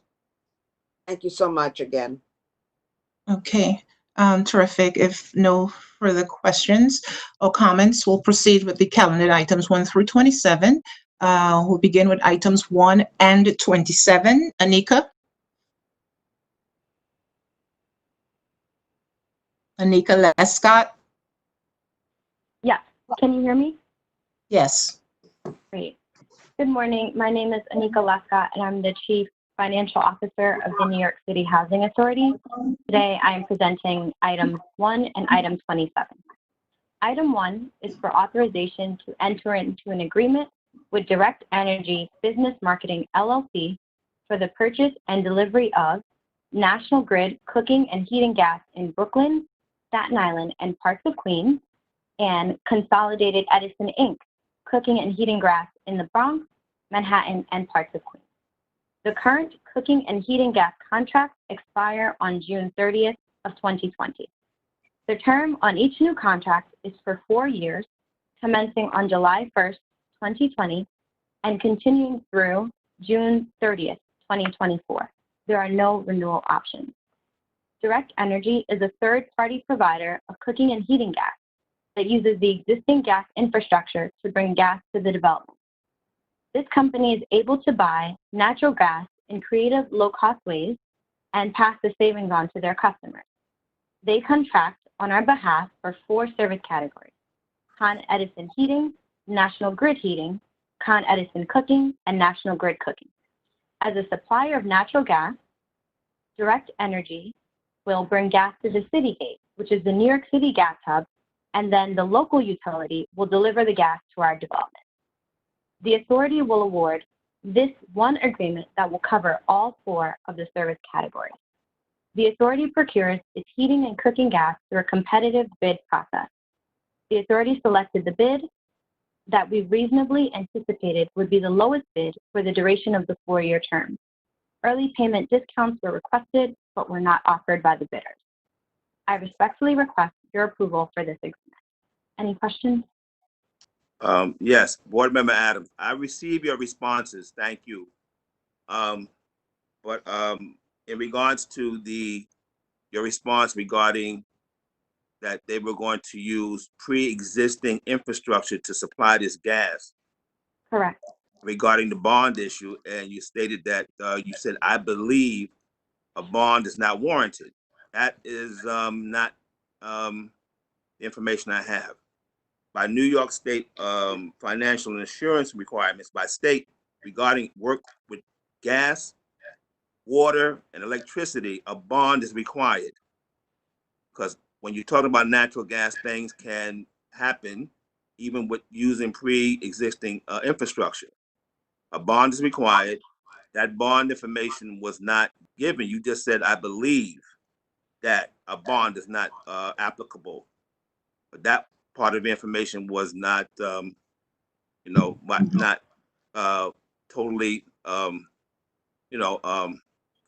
Thank you so much again.
Okay, terrific. If no further questions or comments, we'll proceed with the calendared items 1 through 27. We'll begin with items 1 and 27. Anika? Anika Lescott?
Yes. Can you hear me?
Yes.
Great. Good morning. My name is Anika Lescott, and I'm the Chief Financial Officer of the New York City Housing Authority. Today, I am presenting items 1 and item 27. Item 1 is for authorization to enter into an agreement with Direct Energy Business Marketing, LLC, for the purchase and delivery of National Grid cooking and heating gas in Brooklyn, Staten Island, and parts of Queens, and Consolidated Edison, Inc., cooking and heating gas in the Bronx, Manhattan, and parts of Queens. The current cooking and heating gas contracts expire on June 30th of 2020. The term on each new contract is for 4 years, commencing on July 1st, 2020, and continuing through June 30th, 2024. There are no renewal options. Direct Energy is a third-party provider of cooking and heating gas that uses the existing gas infrastructure to bring gas to the development. This company is able to buy natural gas in creative, low-cost ways and pass the savings on to their customers. They contract on our behalf for 4 service categories: Con Edison Heating, National Grid Heating, Con Edison Cooking, and National Grid Cooking. As a supplier of natural gas, Direct Energy will bring gas to the city gate, which is the New York City gas hub, and then the local utility will deliver the gas to our development. The authority will award this one agreement that will cover all 4 of the service categories. The authority procures its heating and cooking gas through a competitive bid process. The authority selected the bid that we reasonably anticipated would be the lowest bid for the duration of the 4-year term. Early payment discounts were requested, but were not offered by the bidders. I respectfully request your approval for this agreement. Any questions?
Yes, Board Member Adams, I received your responses. Thank you. But in regards to your response regarding that they were going to use pre-existing infrastructure to supply this gas.
Correct.
Regarding the bond issue, and you stated that you said, I believe a bond is not warranted. That is not the information I have. By New York State financial and insurance requirements by state regarding work with gas, water, and electricity, a bond is required. Because when you talk about natural gas, things can happen even with using pre-existing infrastructure. A bond is required. That bond information was not given. You just said, I believe that a bond is not applicable. But that part of the information was not, not totally,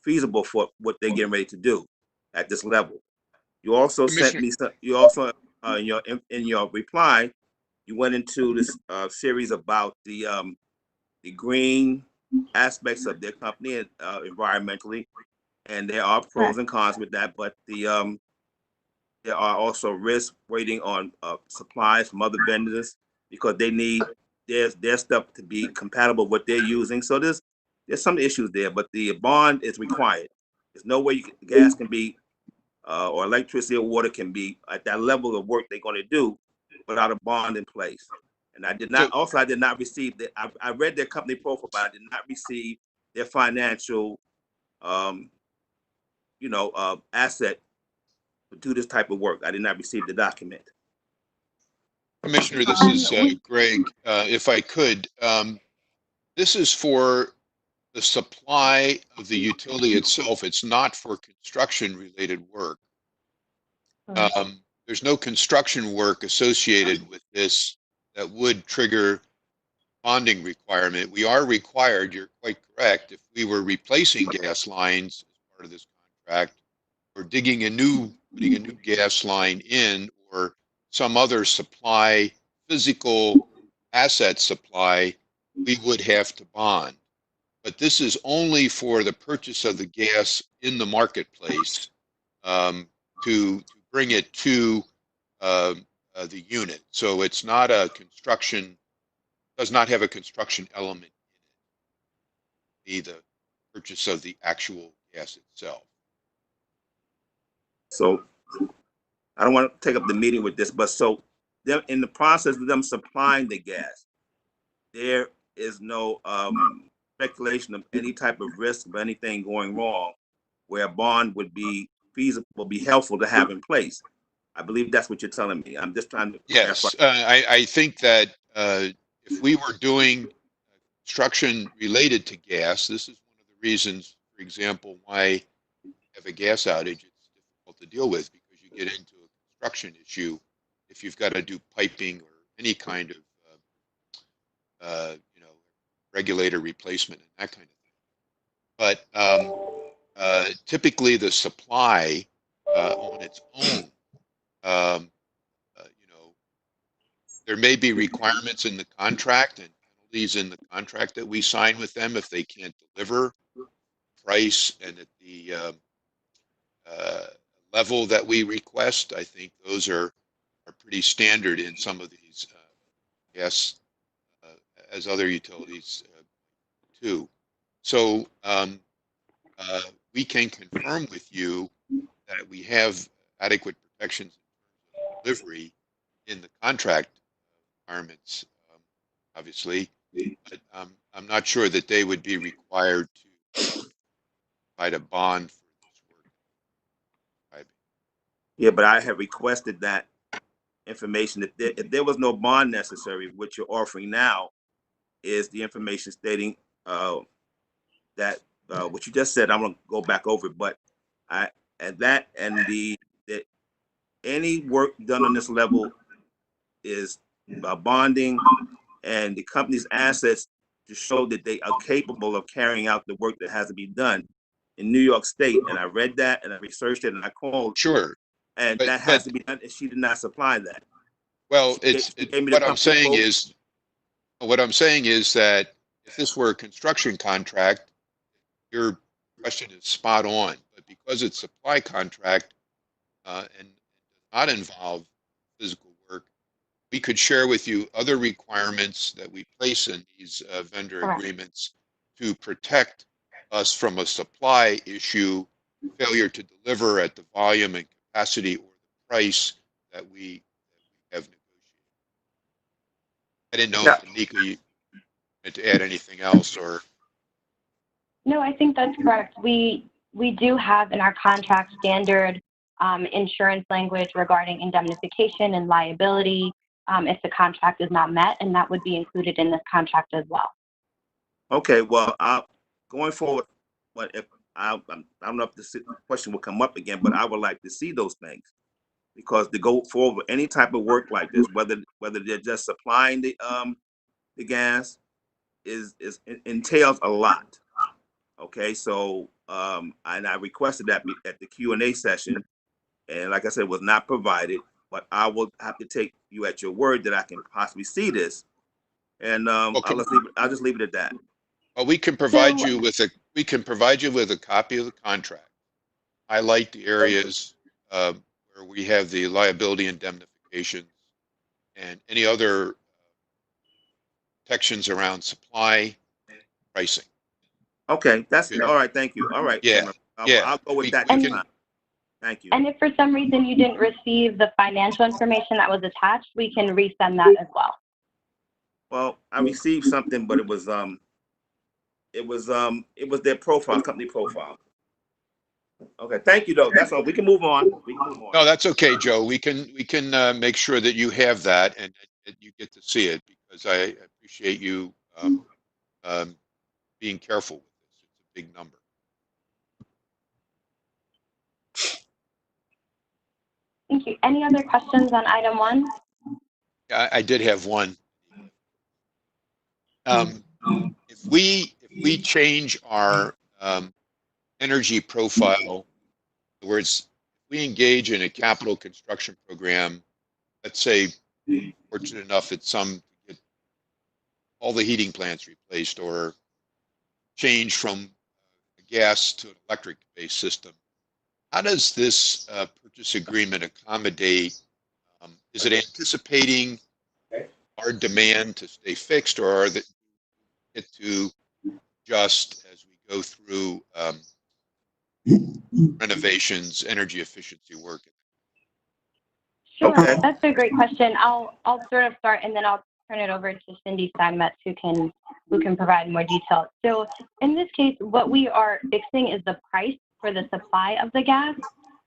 feasible for what they're getting ready to do at this level. You also sent me some, you also, in your reply, you went into this series about the green aspects of their company environmentally, and there are pros and cons with that, but there are also risks waiting on supplies from other vendors because they need their stuff to be compatible with what they're using. So there's some issues there, but the bond is required. There's no way gas can be or electricity or water can be at that level of work they're going to do without a bond in place. And I did not, I did not receive that. I read their company profile, but I did not receive their financial, asset to do this type of work. I did not receive the document.
Commissioner, this is Greg. If I could, this is for the supply of the utility itself. It's not for construction-related work. There's no construction work associated with this that would trigger bonding requirement. We are required, you're quite correct, if we were replacing gas lines as part of this contract, or putting a new gas line in, or some other supply, physical asset supply, we would have to bond. But this is only for the purchase of the gas in the marketplace to bring it to the unit. So it's not a construction, does not have a construction element in it, be the purchase of the actual gas itself.
So I don't want to take up the meeting with this, but so them in the process of them supplying the gas, there is no speculation of any type of risk of anything going wrong where a bond would be feasible, would be helpful to have in place. I believe that's what you're telling me. I'm just trying to
Yes, I think that if we were doing construction related to gas, this is one of the reasons, for example, why you have a gas outage, it's difficult to deal with because you get into a construction issue if you've got to do piping or any kind of regulator replacement and that kind of thing. But typically the supply on its own, there may be requirements in the contract and penalties in the contract that we sign with them if they can't deliver price and at the level that we request. I think those are pretty standard in some of these gas as other utilities too. So we can confirm with you that we have adequate protections in terms of delivery in the contract requirements, obviously, but I'm not sure that they would be required to provide a bond for this work.
Yeah, but I have requested that information. If there was no bond necessary, what you're offering now is the information stating that what you just said. I'm going to go back over it, but any work done on this level is bonding and the company's assets to show that they are capable of carrying out the work that has to be done in New York State. And I read that and I researched it and I called.
Sure.
And
But-
that has to be done, and she did not supply that.
Well,
She gave me the
what I'm
company
saying
quote.
is that if this were a construction contract, your question is spot on. But because it's supply contract and does not involve physical work, we could share with you other requirements that we place in these vendor
Correct.
agreements to protect us from a supply issue, failure to deliver at the volume and capacity or the price that we have negotiated. I didn't know if NYCHA you wanted to add anything else or.
No, I think that's correct. We do have in our contract standard insurance language regarding indemnification and liability if the contract is not met, and that would be included in this contract as well.
Okay, well, going forward, but if I don't know if this question will come up again, but I would like to see those things, because to go forward with any type of work like this, whether they're just supplying the gas, entails a lot. Okay, so and I requested that at the Q&A session, and like I said, it was not provided. But I will have to take you at your word that I can possibly see this, and I'll just leave it at that.
Well, we can provide you with a copy of the contract. Highlight the areas where we have the liability indemnifications and any other protections around supply pricing.
Okay, that's all right. Thank you. All right.
Yeah.
I'll go with that. Thank you.
And if for some reason you didn't receive the financial information that was attached, we can resend that as well.
Well, I received something, but it was their profile, company profile. Okay, thank you though. That's all. We can move on.
No, that's okay, Joe. We can make sure that you have that and that you get to see it, because I appreciate you being careful with this. It's a big number.
Thank you. Any other questions on item 1?
I did have one. If we change our energy profile, in other words, if we engage in a capital construction program, let's say fortunate enough that some get all the heating plants replaced or change from a gas to an electric-based system, how does this purchase agreement accommodate? Is it anticipating our demand to stay fixed, or are they get to adjust as we go through renovations, energy efficiency work?
Sure, that's a great question. I'll sort of start, and then I'll turn it over to Cindy Steinmetz, who can provide more detail. So in this case, what we are fixing is the price for the supply of the gas.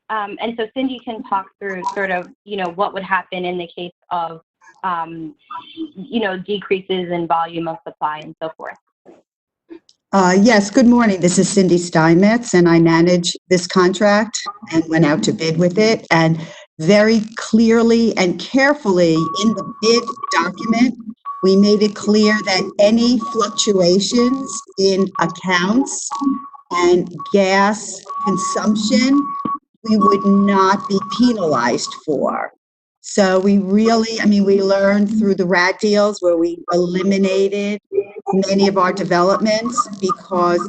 And so Cindy can talk through sort of, what would happen in the case of, decreases in volume of supply and so forth.
Yes, good morning. This is Cindy Steinmetz, and I manage this contract and went out to bid with it. And very clearly and carefully in the bid document, we made it clear that any fluctuations in accounts and gas consumption, we would not be penalized for. So we really, we learned through the RAT deals where we eliminated many of our developments because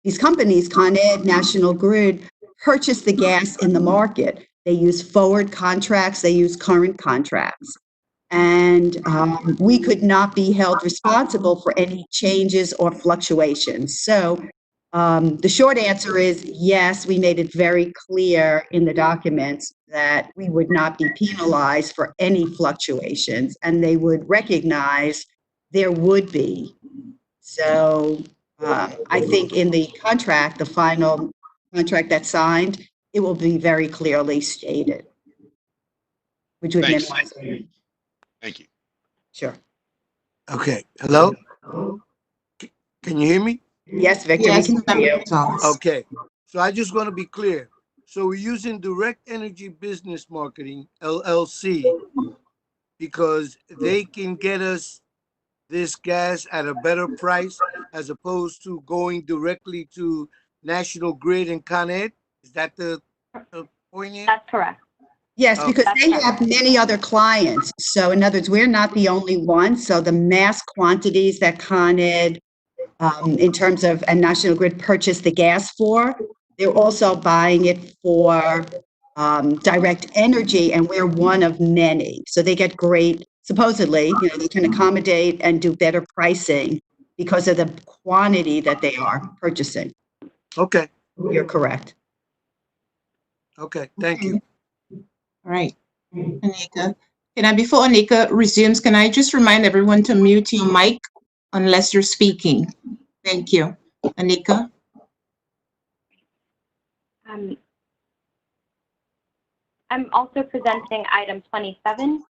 these companies, Con Ed, National Grid, purchase the gas in the market. They use forward contracts, they use current contracts. And we could not be held responsible for any changes or fluctuations. So the short answer is yes, we made it very clear in the documents that we would not be penalized for any fluctuations, and they would recognize there would be. So I think in the contract, the final contract that's signed, it will be very clearly stated, which would minimize.
Thank you.
Sure.
Okay. Hello? Can you hear me?
Yes, Victor, we can hear you.
Okay. So I just want to be clear. So we're using Direct Energy Business Marketing, LLC, because they can get us this gas at a better price as opposed to going directly to National Grid and Con Ed? Is that the point here?
That's correct.
Yes,
Okay.
because they have many other clients. So in other words, we're not the only one. So the mass quantities that Con Ed, in terms of, and National Grid purchase the gas for, they're also buying it for direct energy, and we're one of many. So they get great, supposedly, you know, they can accommodate and do better pricing because of the quantity that they are purchasing.
Okay.
You're correct.
Okay. Thank you.
All right, Anika. Before Anika resumes, can I just remind everyone to mute your mic unless you're speaking? Thank you. Anika?
I'm also presenting item 27.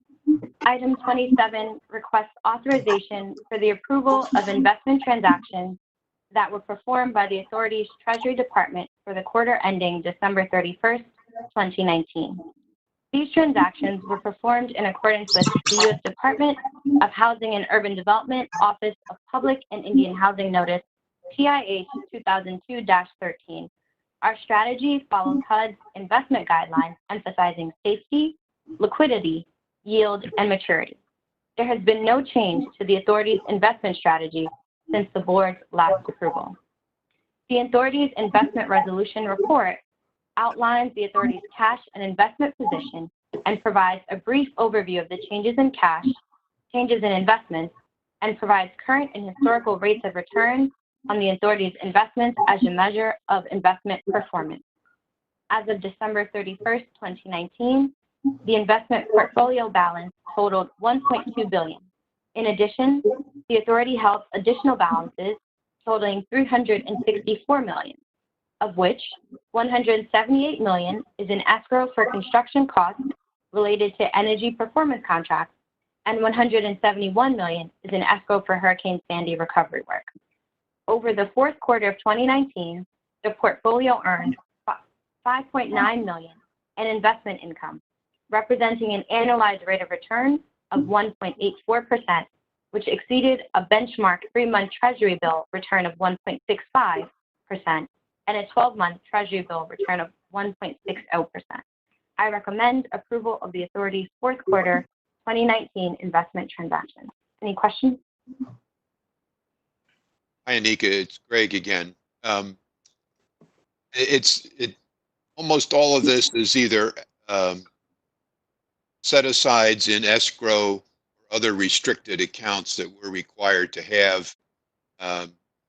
Item 27 requests authorization for the approval of investment transactions that were performed by the authority's Treasury Department for the quarter ending December 31st, 2019. These transactions were performed in accordance with the U.S. Department of Housing and Urban Development Office of Public and Indian Housing Notice, TIH 2002-13. Our strategy follows HUD's investment guidelines emphasizing safety, liquidity, yield, and maturity. There has been no change to the authority's investment strategy since the board's last approval. The authority's investment resolution report outlines the authority's cash and investment position and provides a brief overview of the changes in cash, changes in investments, and provides current and historical rates of return on the authority's investments as a measure of investment performance. As of December 31st, 2019, the investment portfolio balance totaled $1.2 billion. In addition, the authority held additional balances totaling $364 million, of which $178 million is in escrow for construction costs related to energy performance contracts, and $171 million is in escrow for Hurricane Sandy recovery work. Over the fourth quarter of 2019, the portfolio earned $5.9 million in investment income, representing an annualized rate of return of 1.84%, which exceeded a benchmark 3-month Treasury bill return of 1.65% and a 12-month Treasury bill return of 1.60%. I recommend approval of the authority's fourth quarter 2019 investment transactions. Any questions?
Hi, Anika. It's Greg again. Almost all of this is either set-asides in escrow or other restricted accounts that we're required to have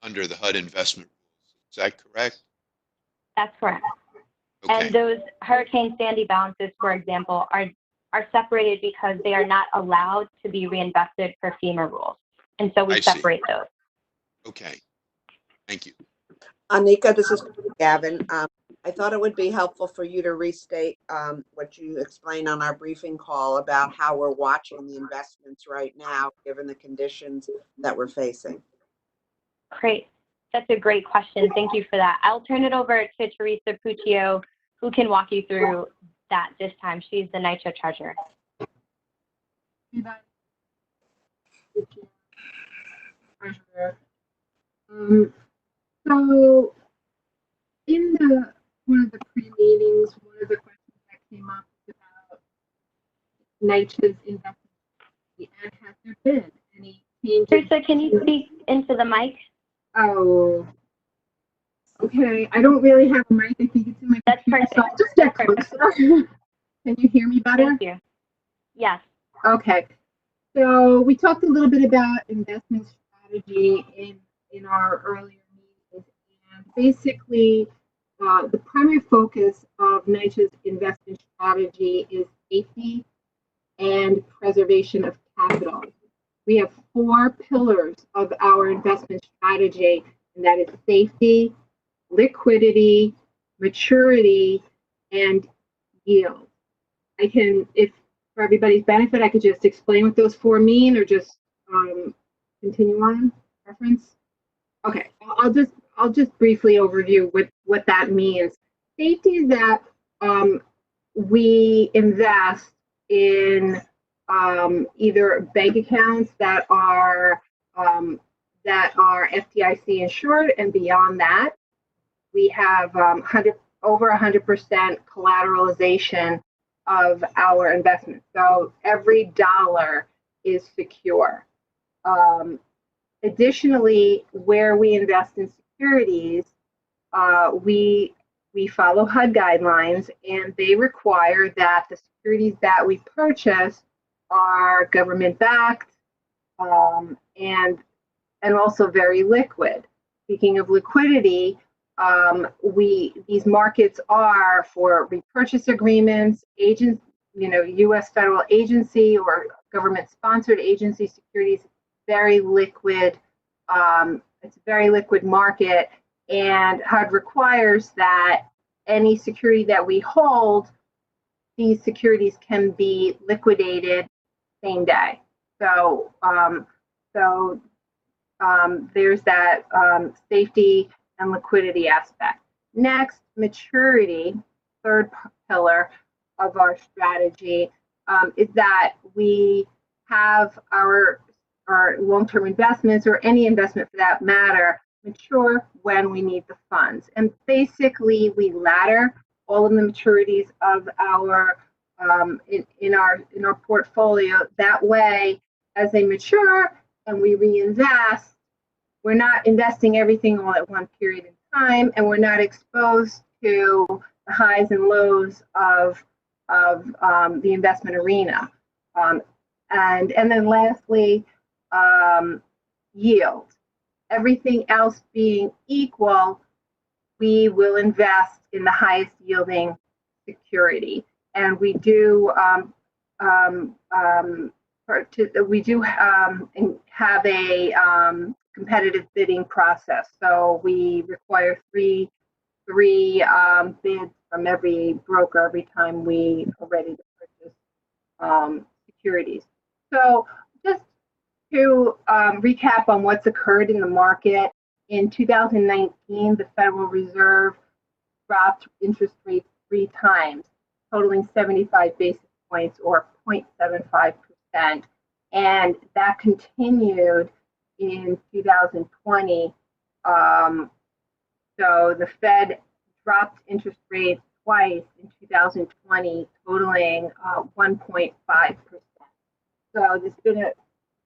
under the HUD investment rules. Is that correct?
That's correct.
Okay.
And those Hurricane Sandy balances, for example, are separated because they are not allowed to be reinvested per FEMA rules. And so we separate those.
Okay. Thank you.
Anika, this is Gavin. I thought it would be helpful for you to restate what you explained on our briefing call about how we're watching the investments right now, given the conditions that we're facing.
Great. That's a great question. Thank you for that. I'll turn it over to Teresa Puccio, who can walk you through that this time. She's the NYCHA treasurer.
So in one of the pre-meetings, one of the questions that came up was about NYCHA's investment and has there been any changes?
Teresa, can you speak into the mic?
Oh, okay. I don't really have a mic. I think it's in my computer. So I'll just get closer. Can you hear me better?
Thank you. Yes.
Okay. So we talked a little bit about investment strategy in our earlier meetings, and basically the primary focus of NYCHA's investment strategy is safety and preservation of capital. We have 4 pillars of our investment strategy, and that is safety, liquidity, maturity, and yield. I can, if for everybody's benefit, I could just explain what those 4 mean, or just continue on reference. Okay, I'll just briefly overview what that means. Safety is that we invest in
either bank accounts that are FDIC insured, and beyond that, we have over 100% collateralization of our investments. So every dollar is secure. Additionally, where we invest in securities, we follow HUD guidelines, and they require that the securities that we purchase are government-backed and also very liquid. Speaking of liquidity, these markets are for repurchase agreements, agents, U.S. federal agency or government-sponsored agency securities. Very liquid. It's a very liquid market, and HUD requires that any security that we hold, these securities can be liquidated same day. So, there's that safety and liquidity aspect. Next, maturity, third pillar of our strategy, is that we have our long-term investments, or any investment for that matter, mature when we need the funds. And basically, we ladder all of the maturities of our in our portfolio. That way, as they mature and we reinvest, we're not investing everything all at one period in time, and we're not exposed to the highs and lows of the investment arena. And then lastly, yield. Everything else being equal, we will invest in the highest yielding security. And we do have a competitive bidding process. So we require three bids from every broker every time we are ready to purchase securities. So just to recap on what's occurred in the market, in 2019, the Federal Reserve dropped interest rates 3 times, totaling 75 basis points or 0.75%. And that continued in 2020. So the Fed dropped interest rates twice in 2020, totaling 1.5%. So there's been a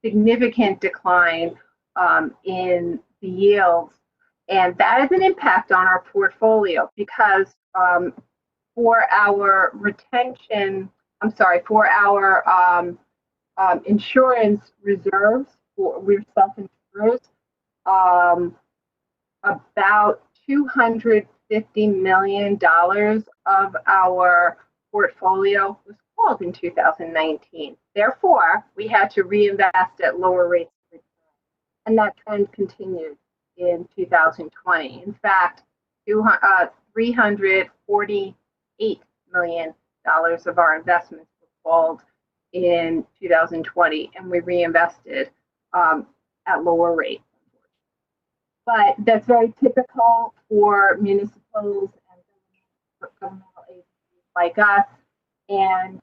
significant decline in the yields, and that has an impact on our portfolio because for our insurance reserves, we're self-insured, about $250 million of our portfolio was called in 2019. Therefore, we had to reinvest at lower rates of return, and that trend continued in 2020. In fact, $348 million of our investments were called in 2020, and we reinvested at lower rates. But that's very typical for municipals and governmental agencies like us. And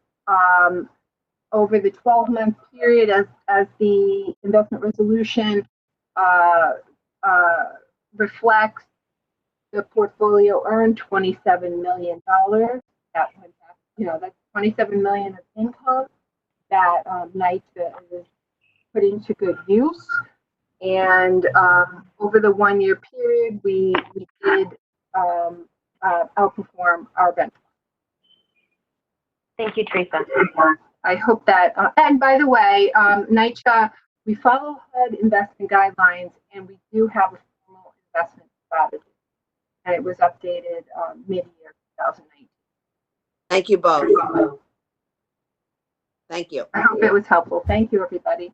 over the 12-month period, as the investment resolution reflects, the portfolio earned $27 million. That went back, that's $27 million of income that NYCHA is putting to good use. And over the 1-year period, we did outperform our benchmark.
Thank you, Teresa.
I hope that, and by the way, NYCHA, we follow HUD investment guidelines, and we do have a formal investment strategy, and it was updated mid-year 2019.
Thank you both. Thank you.
I hope it was helpful. Thank you, everybody.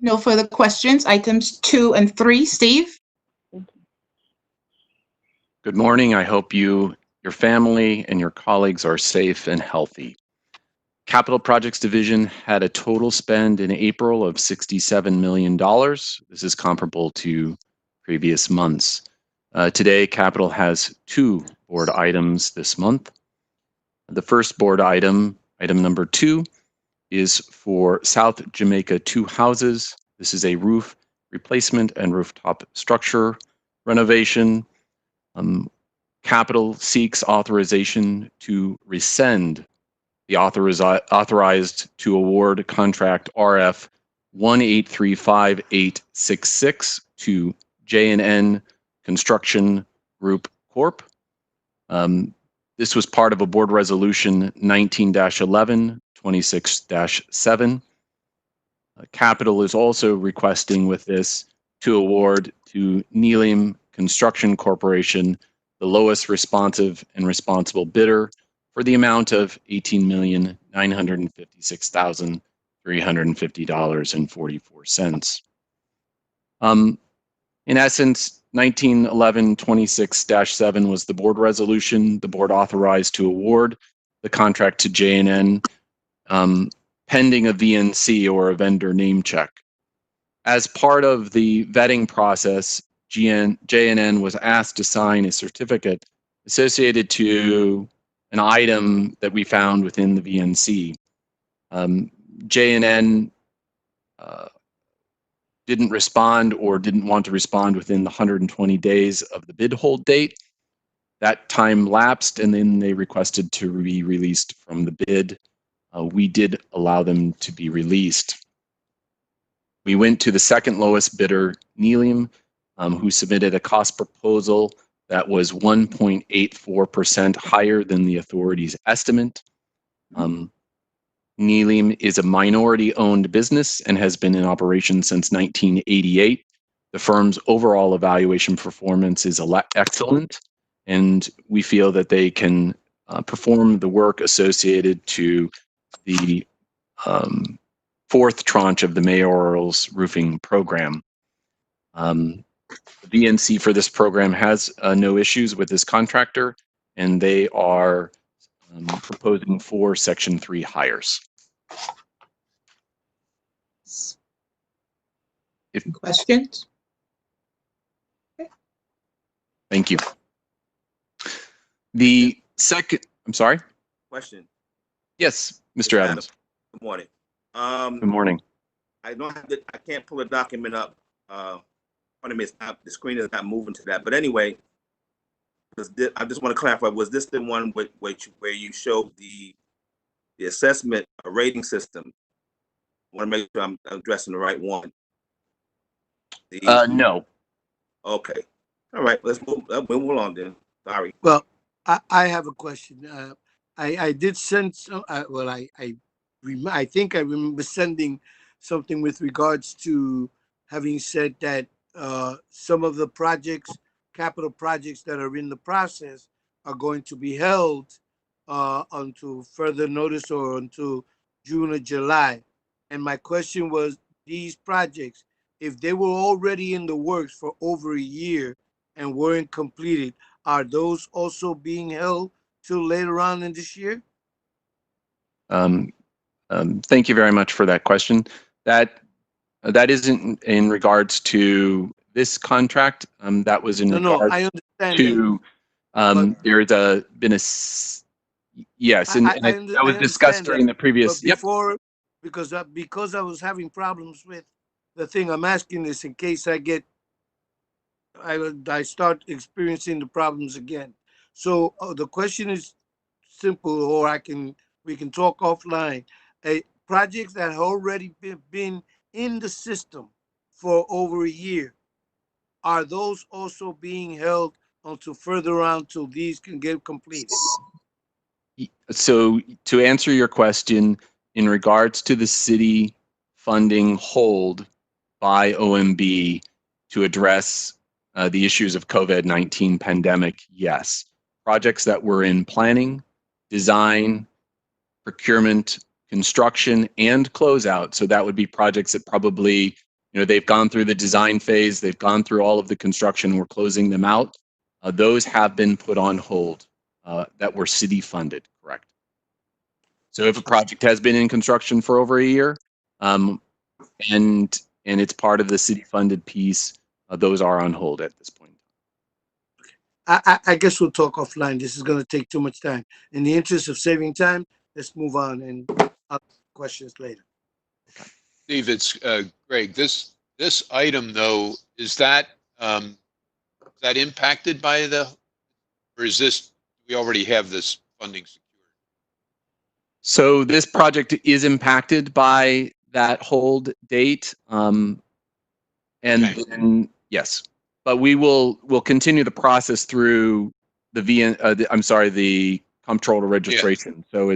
No further questions. Items 2 and 3, Steve.
Good morning. I hope you, your family, and your colleagues are safe and healthy. Capital Projects Division had a total spend in April of $67 million. This is comparable to previous months. Today, Capital has 2 board items this month. The first board item, item number 2, is for South Jamaica 2 houses. This is a roof replacement and rooftop structure renovation. Capital seeks authorization to rescind the authorized to award contract RF 1835866 to J&N Construction Group Corp. This was part of a board resolution 19-11, 26-7. Capital is also requesting with this to award to Neelim Construction Corporation the lowest responsive and responsible bidder for the amount of $18,956,350.44. In essence, 1911-26-7 was the board resolution. The board authorized to award the contract to J&N pending a VNC or a vendor name check. As part of the vetting process, J&N was asked to sign a certificate associated to an item that we found within the VNC. J&N didn't respond or didn't want to respond within the 120 days of the bid hold date. That time lapsed, and then they requested to be released from the bid. We did allow them to be released. We went to the second lowest bidder, Neelim, who submitted a cost proposal that was 1.84% higher than the authority's estimate. Neelim is a minority-owned business and has been in operation since 1988. The firm's overall evaluation performance is excellent, and we feel that they can perform the work associated to the 4th tranche of the mayoral's roofing program. The VNC for this program has no issues with this contractor, and they are proposing 4 Section 3 hires.
Questions?
Thank you. The second, I'm sorry?
Question.
Yes, Mr. Adams.
Good morning.
Good morning.
I don't have the, I can't pull a document up. Pardon me, it's not, the screen is not moving to that. But anyway, I just want to clarify, was this the one where you showed the assessment rating system? I want to make sure I'm addressing the right one.
No.
Okay. All right. Let's move along then. Sorry.
Well, I have a question. I did send some. Well, I think I remember sending something with regards to having said that some of the projects, capital projects that are in the process, are going to be held until further notice or until June or July. And my question was, these projects, if they were already in the works for over a year and weren't completed, are those also being held till later on in this year?
Thank you very much for that question. That isn't in regards to this contract. That was in regards
I understand
to there's been a yes, and that was discussed during the previous.
But before, because I was having problems with the thing, I'm asking this in case I start experiencing the problems again. So the question is simple, or we can talk offline. Projects that have already been in the system for over a year, are those also being held until further on till these can get completed?
So to answer your question, in regards to the city funding hold by OMB to address the issues of COVID-19 pandemic, yes. Projects that were in planning, design, procurement, construction, and closeout. So that would be projects that probably, they've gone through the design phase, they've gone through all of the construction, we're closing them out. Those have been put on hold that were city funded, correct? So if a project has been in construction for over a year, and it's part of the city-funded piece, those are on hold at this point.
I guess we'll talk offline. This is going to take too much time. In the interest of saving time, let's move on and I'll questions later.
Steve, it's Greg. This item though, is that impacted by or is this, we already have this funding secured?
So this project is impacted by that hold date, and then, yes, but we'll continue the process through the comptroller registration. So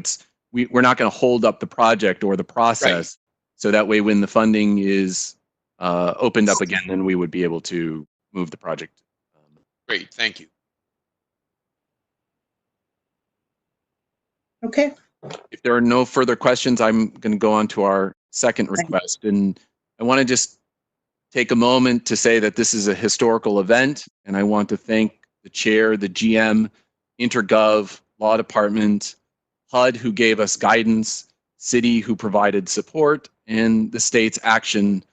we're not going to hold up the project or the process. So that way, when the funding is opened up again, then we would be able to move the project.
Great, thank you.
Okay.
If there are no further questions, I'm going to go on to our second request. And I want to just take a moment to say that this is a historical event, and I want to thank the chair, the GM, Intergov, Law Department, HUD, who gave us guidance, City, who provided support, and the state's action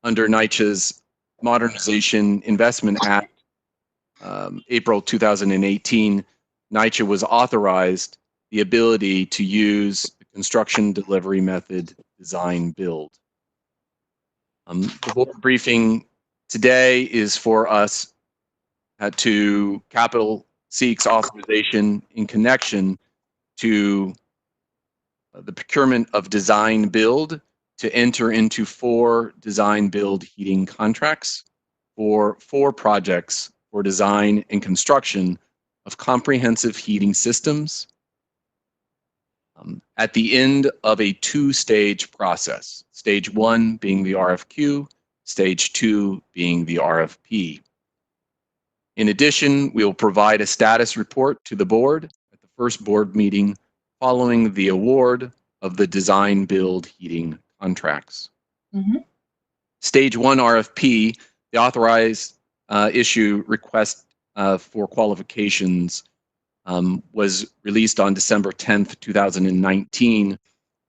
under NYCHA's Modernization Investment Act, April 2018. NYCHA was authorized the ability to use the construction delivery method design build. The board briefing today is for us to Capital seeks authorization in connection to the procurement of design build to enter into 4 design build heating contracts for 4 projects for design and construction of comprehensive heating systems at the end of a 2-stage process. Stage 1 being the RFQ, stage 2 being the RFP. In addition, we will provide a status report to the board at the first board meeting following the award of the design build heating contracts. Stage 1 RFP, the authorized issue request for qualifications was released on December 10th, 2019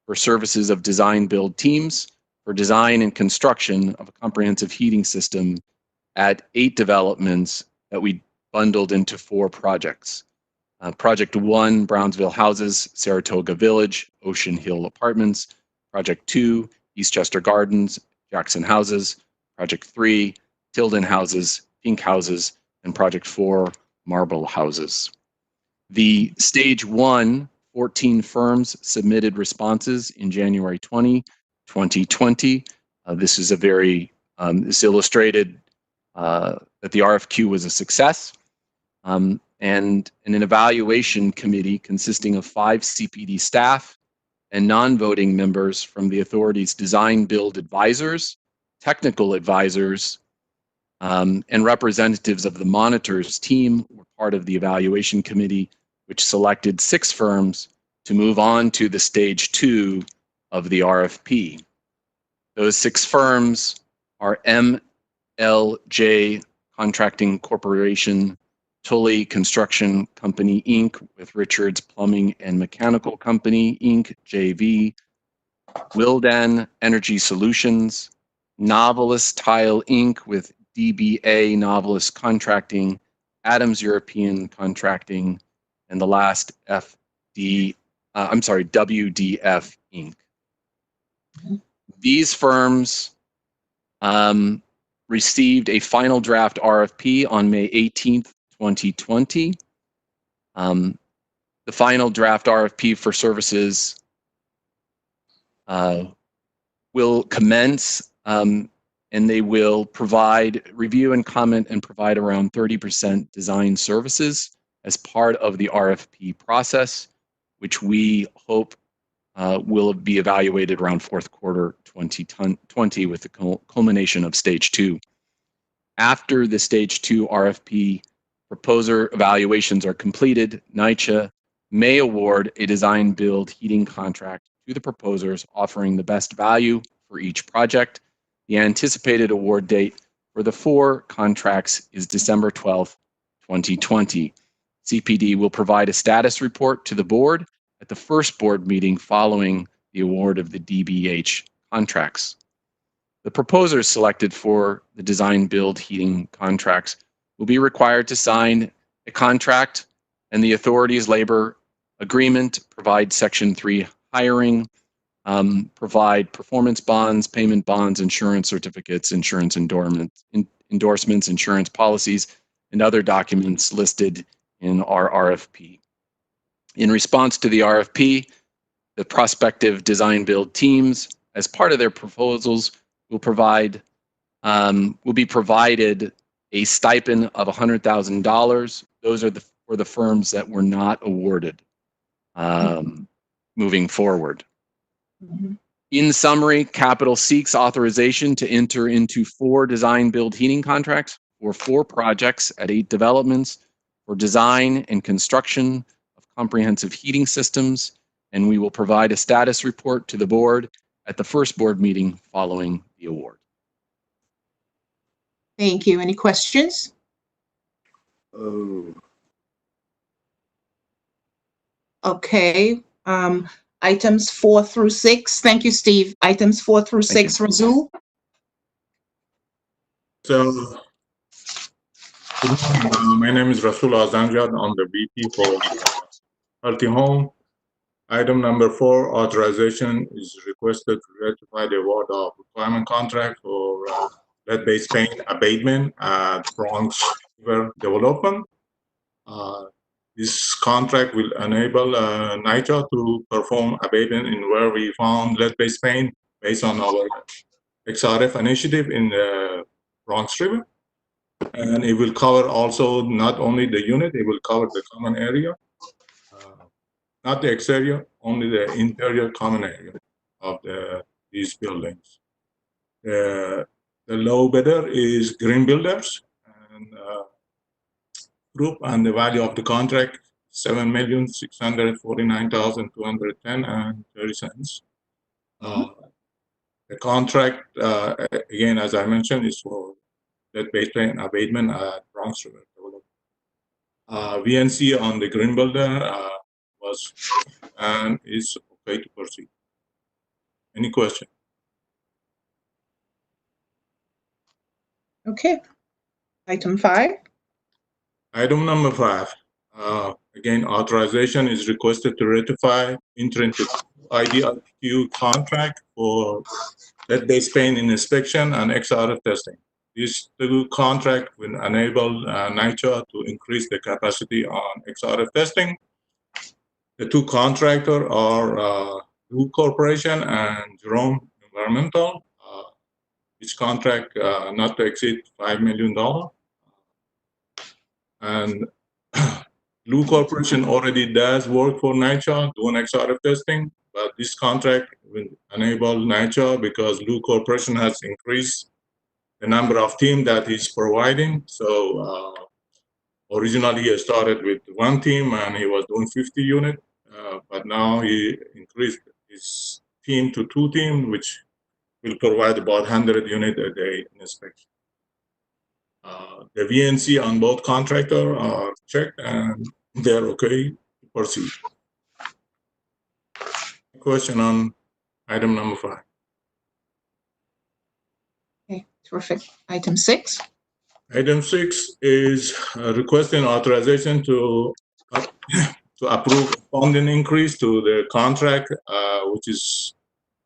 for services of design build teams for design and construction of a comprehensive heating system at 8 developments that we bundled into 4 projects. Project 1, Brownsville Houses, Saratoga Village, Ocean Hill Apartments. Project 2, Eastchester Gardens, Jackson Houses. Project 3, Tilden Houses, Pink Houses, and Project 4, Marble Houses. The stage 1, 14 firms submitted responses in January 2020. This is this illustrated that the RFQ was a success. And an evaluation committee consisting of 5 CPD staff and non-voting members from the authority's design build advisors, technical advisors, and representatives of the monitors team were part of the evaluation committee, which selected 6 firms to move on to the stage 2 of the RFP. Those 6 firms are MLJ Contracting Corporation, Tully Construction Company, Inc., with Richards Plumbing and Mechanical Company, Inc., JV, Wildan Energy Solutions, Novelist Tile, Inc., with DBA Novelist Contracting, Adams European Contracting, and the last WDF, Inc. These firms received a final draft RFP on May 18th, 2020. The final draft RFP for services will commence, and they will review and comment and provide around 30% design services as part of the RFP process, which we hope will be evaluated around 4th quarter 2020 with the culmination of stage 2. After the stage 2 RFP proposer evaluations are completed, NYCHA may award a design build heating contract to the proposers offering the best value for each project. The anticipated award date for the 4 contracts is December 12th, 2020. CPD will provide a status report to the board at the first board meeting following the award of the DBH contracts. The proposers selected for the design build heating contracts will be required to sign a contract and the authority's labor agreement, provide Section 3 hiring, provide performance bonds, payment bonds, insurance certificates, insurance endorsements, insurance policies, and other documents listed in our RFP. In response to the RFP, the prospective design build teams, as part of their proposals, will be provided a stipend of $100,000. Those are for the firms that were not awarded moving forward. In summary, Capital seeks authorization to enter into 4 design build heating contracts for 4 projects at 8 developments for design and construction of comprehensive heating systems, and we will provide a status report to the board at the first board meeting following the award.
Thank you. Any questions? Okay. Items 4 through 6. Thank you, Steve. Items 4 through 6, Razul.
So, my name is Rasul Azanjad. I'm the VP for Healthy Home. Item number 4, authorization is requested to ratify the award of requirement contract for lead-based paint abatement at Bronx River Development. This contract will enable NYCHA to perform abatement in where we found lead-based paint based on our XRF initiative in the Bronx River. And it will cover also not only the unit, it will cover the common area, not the exterior, only the interior common area of these buildings. The low bidder is Green Builders and Group, and the value of the contract $7,649,210.30. The contract, again, as I mentioned, is for lead-based paint abatement at Bronx River Development. VNC on the Green Builder was and is okay to proceed. Any question?
Okay. Item 5.
Item number 5. Again, authorization is requested to ratify entering into IDIQ contract for lead-based paint inspection and XRF testing. This 2 contract will enable NYCHA to increase the capacity on XRF testing. The 2 contractors are Blue Corporation and Jerome Environmental. Each contract not to exceed $5 million. And Blue Corporation already does work for NYCHA doing XRF testing, but this contract will enable NYCHA because Blue Corporation has increased the number of teams that he's providing. So originally he started with 1 team and he was doing 50 units, but now he increased his team to 2 teams, which will provide about 100 units a day in inspection. The VNC on both contractors are checked and they're okay to proceed. Question on item number 5.
Okay, terrific. Item 6.
Item 6 is requesting authorization to approve funding increase to the contract, which is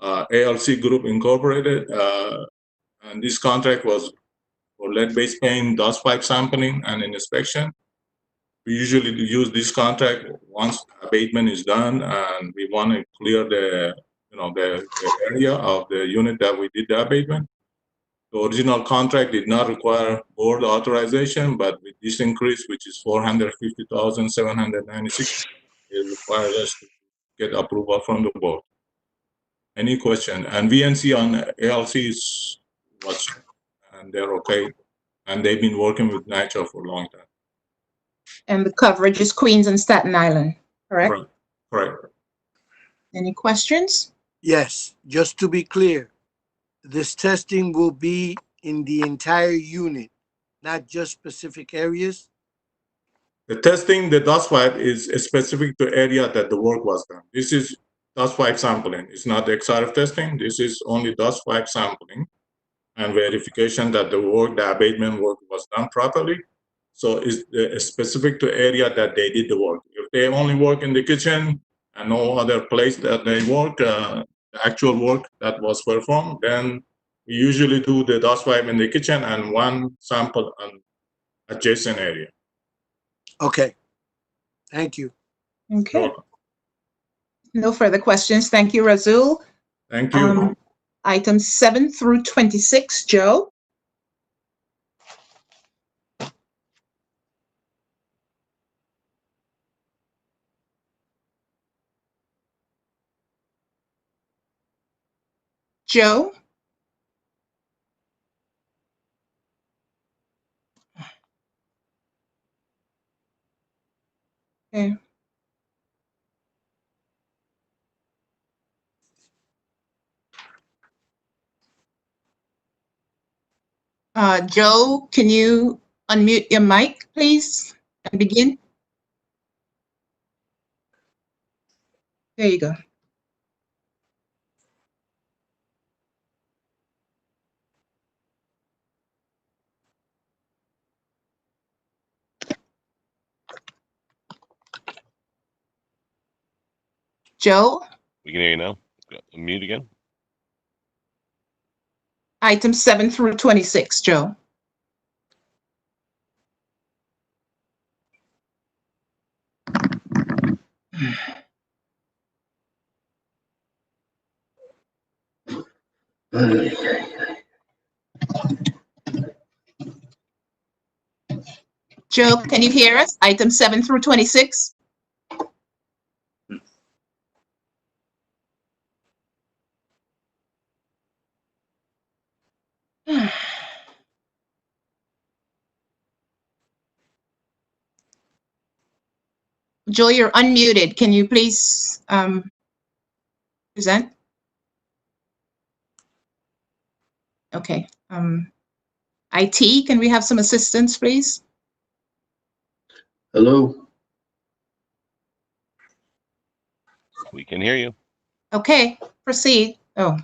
ALC Group Incorporated. And this contract was for lead-based paint, dust pipe sampling, and inspection. We usually use this contract once abatement is done, and we want to clear the area of the unit that we did the abatement. The original contract did not require board authorization, but with this increase, which is $450,796, it requires us to get approval from the board. Any question? And VNC on ALCs was, and they're okay, and they've been working with NYCHA for a long time.
And the coverage is Queens and Staten Island, correct?
Correct.
Any questions?
Yes, just to be clear, this testing will be in the entire unit, not just specific areas?
The testing, the dust wipe is specific to area that the work was done. This is dust wipe sampling. It's not the XRF testing. This is only dust wipe sampling and verification that the work, the abatement work was done properly. So it's specific to area that they did the work. If they only work in the kitchen and no other place that they work, the actual work that was performed, then we usually do the dust wipe in the kitchen and one sample on adjacent area.
Okay. Thank you.
Okay. No further questions. Thank you, Razul.
Thank you.
Items 7 through 26, Joe. Joe? Okay. Joe, can you unmute your mic, please, and begin? There you go. Joe?
We can hear you now. Mute again.
Items 7 through 26, Joe. Joe, can you hear us? Items 7 through 26? Joe, you're unmuted. Can you please present? Okay. IT, can we have some assistance, please?
Hello.
We can hear you.
Okay, proceed. Oh.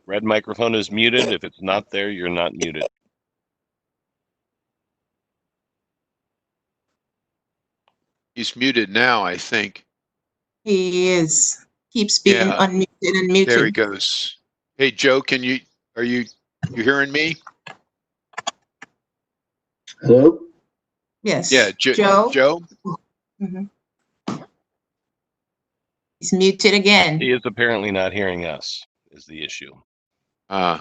Red microphone is muted. If it's not there, you're not muted.
He's muted now, I think.
He is. Keeps being unmuted and muted.
There he goes. Hey, Joe, are you hearing me?
Hello?
Yes.
Yeah,
Joe?
Joe?
Mm-hmm. He's muted again.
He is apparently not hearing us, is the issue.
Yeah,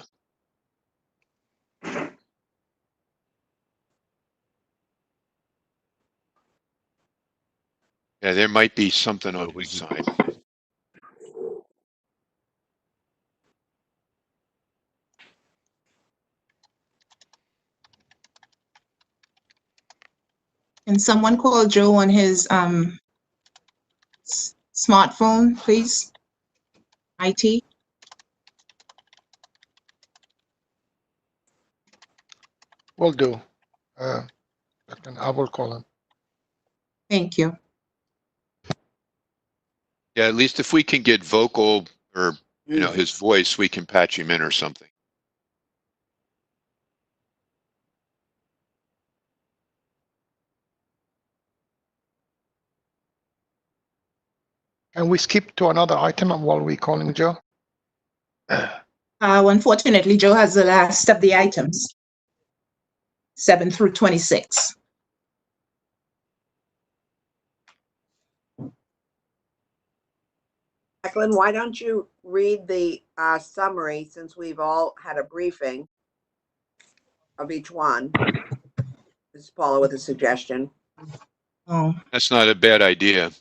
there might be something on his side.
Can someone call Joe on his smartphone, please? IT?
Will do. I will call him.
Thank you.
Yeah, at least if we can get vocal or his voice, we can patch him in or something.
Can we skip to another item while we're calling Joe?
Unfortunately, Joe has the last of the items, 7 through 26.
Jacqueline, why don't you read the summary, since we've all had a briefing of each one? This is Paula with a suggestion.
Oh,
that's not a bad idea.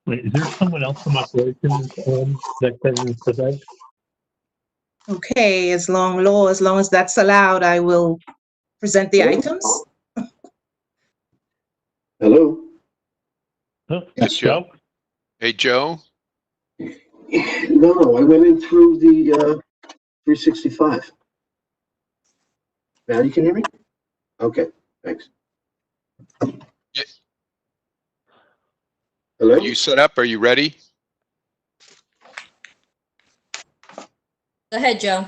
Wait, is there someone else from operations that can present?
okay, as long as that's allowed, I will present the items.
Hello.
Oh,
Yes, Joe. Hey, Joe.
No, I went in through the 365. Maddie, can you hear me? Okay, thanks.
Yeah.
Hello?
Are you set up? Are you ready?
Go ahead, Joe.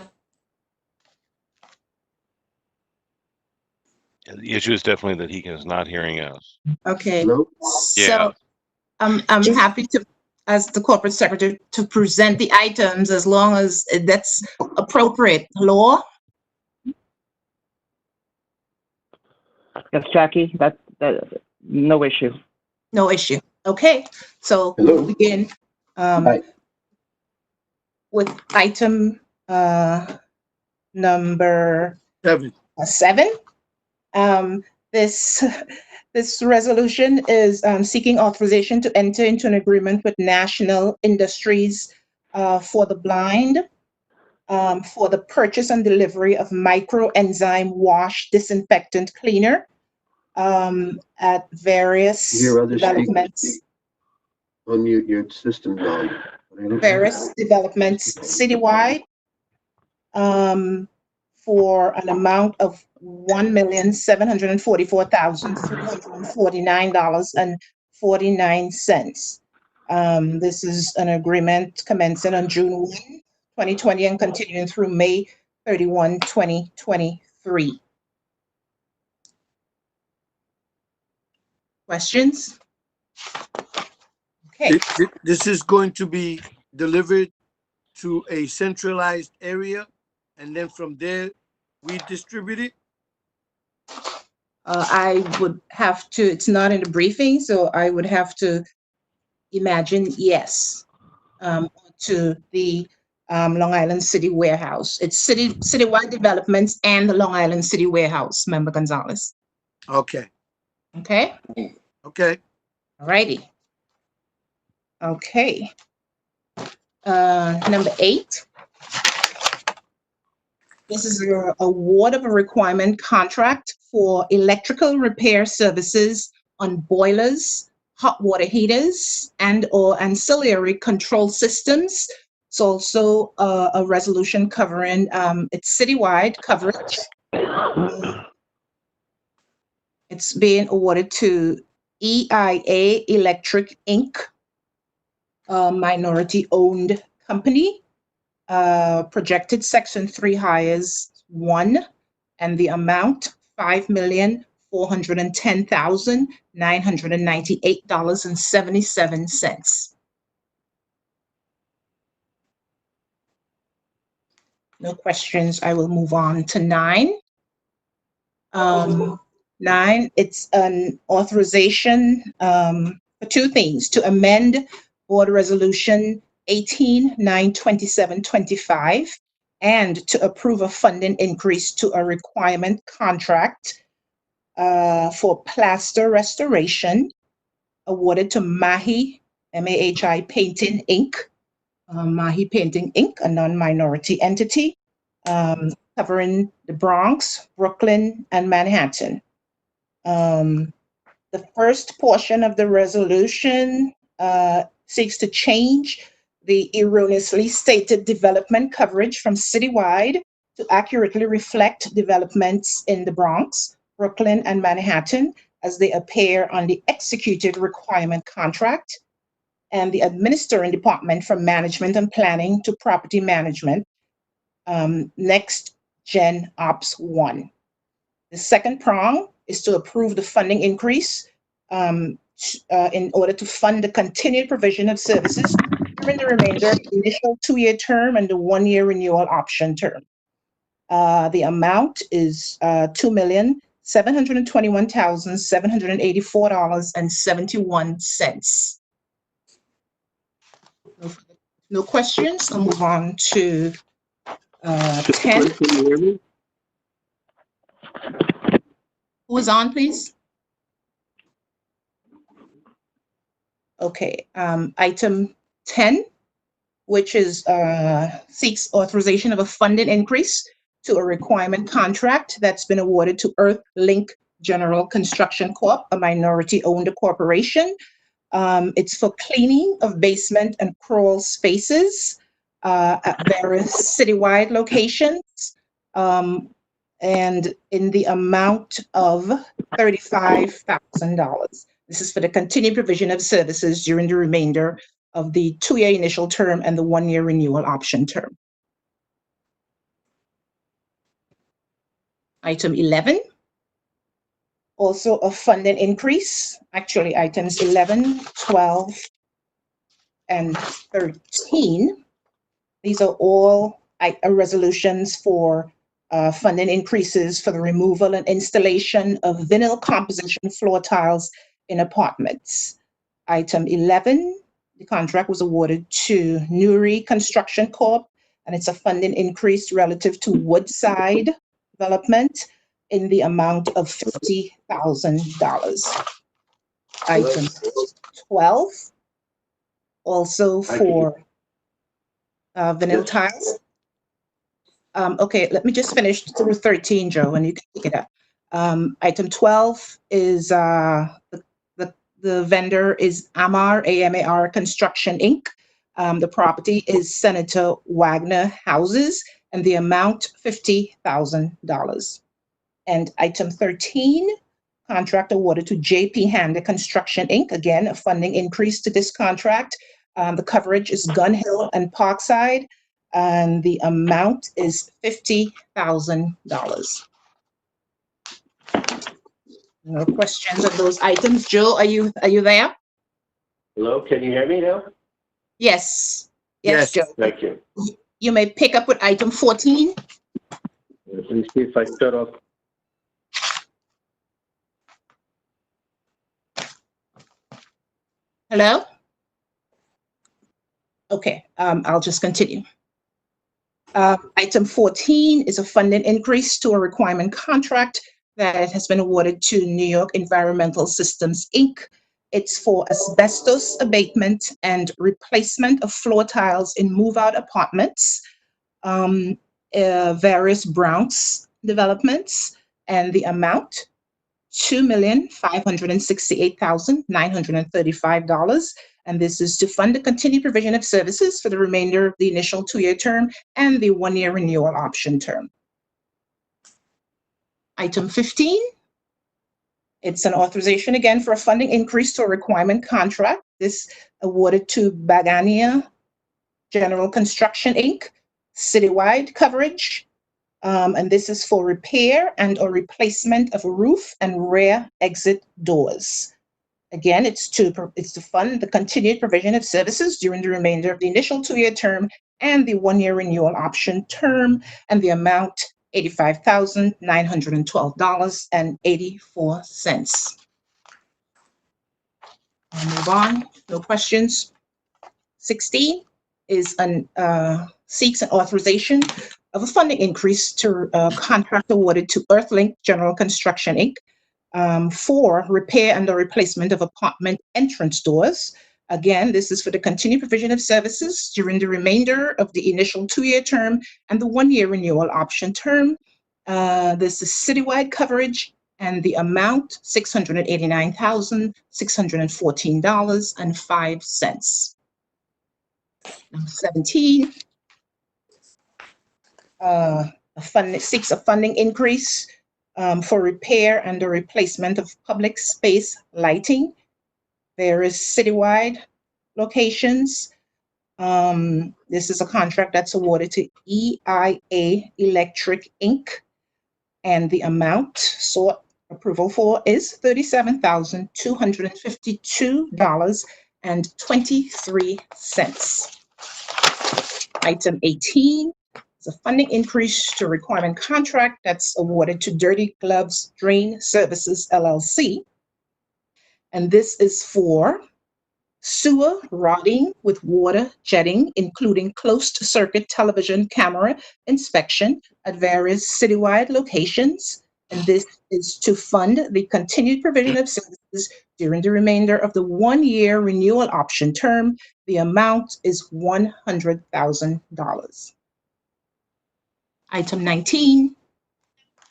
The issue is definitely that he is not hearing us.
Okay.
Hello?
Yeah.
So I'm happy to, as the corporate secretary, to present the items as long as that's appropriate. Law?
Yes, Jackie, that no issue.
No issue. Okay. So
Hello?
we'll begin
Hi.
with item number 7. This resolution is seeking authorization to enter into an agreement with National Industries for the Blind for the purchase and delivery of microenzyme wash disinfectant cleaner at various
Hear other
developments.
speakers. Unmute your system, Don.
Various developments citywide for an amount of $1,744,349.49. This is an agreement commencing on June 1, 2020 and continuing through May 31, 2023. Questions? Okay.
This is going to be delivered to a centralized area, and then from there, we distribute it?
I would have to, it's not in the briefing, so I would have to imagine yes, to the Long Island City Warehouse. It's citywide developments and the Long Island City Warehouse, Member Gonzalez.
Okay.
Okay?
Okay.
All righty. Okay. Number 8. This is an award of a requirement contract for electrical repair services on boilers, hot water heaters, and/or ancillary control systems. It's also a resolution covering it's citywide coverage. It's being awarded to EIA Electric Inc., a minority-owned company. Projected Section 3 hires 1, and the amount $5,410,998.77. No questions. I will move on to 9. 9, it's an authorization for 2 things: to amend Board Resolution 18-927-25 and to approve a funding increase to a requirement contract for plaster restoration awarded to Mahi, M-A-H-I Painting Inc., Mahi Painting Inc., a non-minority entity covering the Bronx, Brooklyn, and Manhattan. The first portion of the resolution seeks to change the erroneously stated development coverage from citywide to accurately reflect developments in the Bronx, Brooklyn, and Manhattan as they appear on the executed requirement contract, and the administering department from management and planning to property management, Next Gen Ops 1. The second prong is to approve the funding increase in order to fund the continued provision of services during the remainder of the initial 2-year term and the 1-year renewal option term. The amount is $2,721,784.71. No questions. I'll move on to 10. Who is on, please? Okay, item 10, which is seeks authorization of a funding increase to a requirement contract that's been awarded to Earth Link General Construction Corp., a minority-owned corporation. It's for cleaning of basement and crawl spaces at various citywide locations and in the amount of $35,000. This is for the continued provision of services during the remainder of the 2-year initial term and the 1-year renewal option term. Item 11, also a funding increase, actually items 11, 12, and 13. These are all resolutions for funding increases for the removal and installation of vinyl composition floor tiles in apartments. Item 11, the contract was awarded to Nuri Construction Corp., and it's a funding increase relative to Woodside Development in the amount of $50,000. Item 12, also for vinyl tiles. Okay, let me just finish through 13, Joe, and you can pick it up. Item 12 is the vendor is Amar, AMAR Construction, Inc. The property is Senator Wagner Houses, and the amount $50,000. And item 13, contract awarded to JP Hander Construction, Inc. Again, a funding increase to this contract. The coverage is Gun Hill and Parkside, and the amount is $50,000. No questions on those items. Joe, are you there?
Hello, can you hear me now?
Yes. Yes, Joe.
Thank you.
You may pick up with item 14.
Let me see if I start off.
Hello? Okay, I'll just continue. Item 14 is a funding increase to a requirement contract that has been awarded to New York Environmental Systems, Inc. It's for asbestos abatement and replacement of floor tiles in move-out apartments, various Bronx developments, and the amount, $2,568,935. And this is to fund the continued provision of services for the remainder of the initial 2-year term and the 1-year renewal option term. Item 15, it's an authorization again for a funding increase to a requirement contract. This awarded to Bagania General Construction, Inc., citywide coverage. And this is for repair and or replacement of a roof and rear exit doors. Again, it's to fund the continued provision of services during the remainder of the initial 2-year term and the 1-year renewal option term, and the amount $85,912.84. I'll move on. No questions. 16 is seeks an authorization of a funding increase to a contract awarded to Earthlink General Construction, Inc. For repair and the replacement of apartment entrance doors. Again, this is for the continued provision of services during the remainder of the initial 2-year term and the 1-year renewal option term. This is citywide coverage, and the amount $689,614.05. Number 17, seeks a funding increase for repair and the replacement of public space lighting. There is citywide locations. This is a contract that's awarded to EIA Electric, Inc. And the amount sought approval for is $37,252.23. Item 18 is a funding increase to requirement contract that's awarded to Dirty Gloves Drain Services, LLC. And this is for sewer rodding with water jetting, including closed-circuit television camera inspection at various citywide locations. And this is to fund the continued provision of services during the remainder of the 1-year renewal option term. The amount is $100,000. Item 19,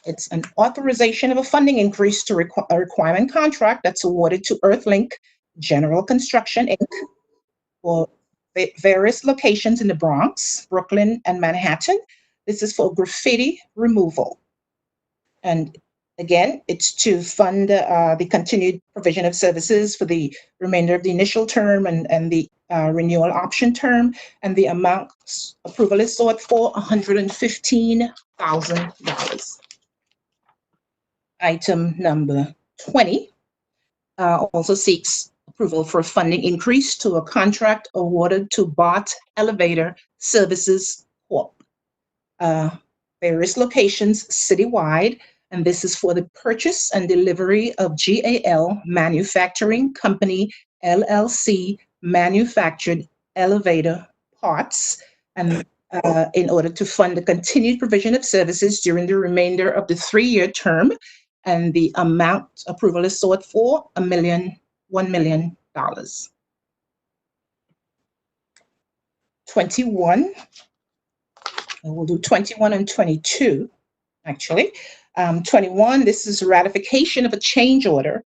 it's an authorization of a funding increase to a requirement contract that's awarded to Earthlink General Construction, Inc. for various locations in the Bronx, Brooklyn, and Manhattan. This is for graffiti removal. And again, it's to fund the continued provision of services for the remainder of the initial term and the renewal option term. And the amount approval is sought for $115,000. Item number 20 also seeks approval for a funding increase to a contract awarded to BOT Elevator Services Corp. Various locations citywide, and this is for the purchase and delivery of GAL Manufacturing Company, LLC, manufactured elevator parts, and in order to fund the continued provision of services during the remainder of the 3-year term. And the amount approval is sought for $1 million. 21. We'll do 21 and 22, actually. 21, this is ratification of a change order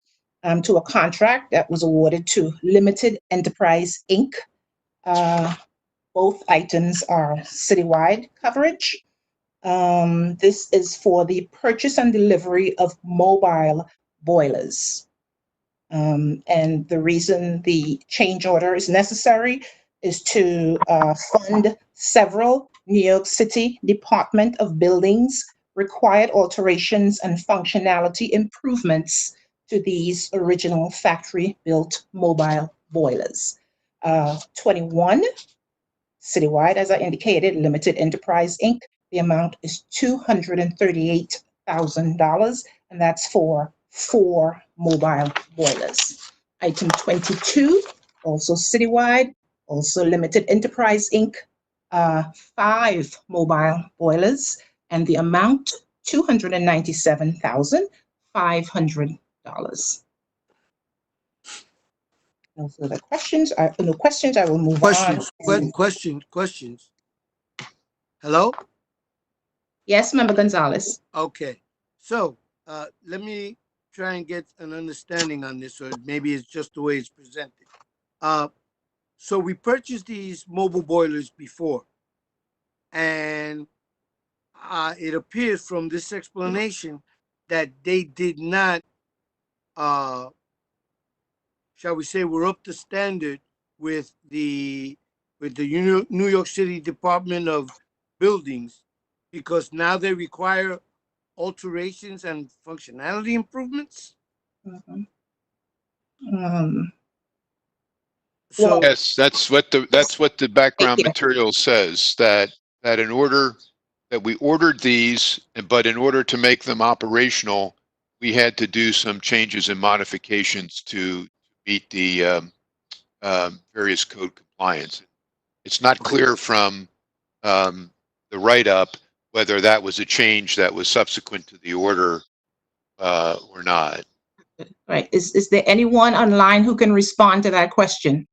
to a contract that was awarded to Limited Enterprise, Inc. Both items are citywide coverage. This is for the purchase and delivery of mobile boilers. And the reason the change order is necessary is to fund several New York City Department of Buildings required alterations and functionality improvements to these original factory-built mobile boilers. 21, citywide, as I indicated, Limited Enterprise, Inc. The amount is $238,000, and that's for 4 mobile boilers. Item 22, also citywide, also Limited Enterprise, Inc. 5 mobile boilers, and the amount $297,500. No further questions. No questions. I will move on.
Questions. Hello?
Yes, Member Gonzalez.
Okay. So let me try and get an understanding on this, or maybe it's just the way it's presented. So we purchased these mobile boilers before, and it appears from this explanation that they did not, shall we say, were up to standard with the New York City Department of Buildings, because now they require alterations and functionality improvements.
So yes, that's what the background material says, that in order that we ordered these, but in order to make them operational, we had to do some changes and modifications to meet the various code compliance. It's not clear from the write-up whether that was a change that was subsequent to the order or not.
Right. Is there anyone online who can respond to that question?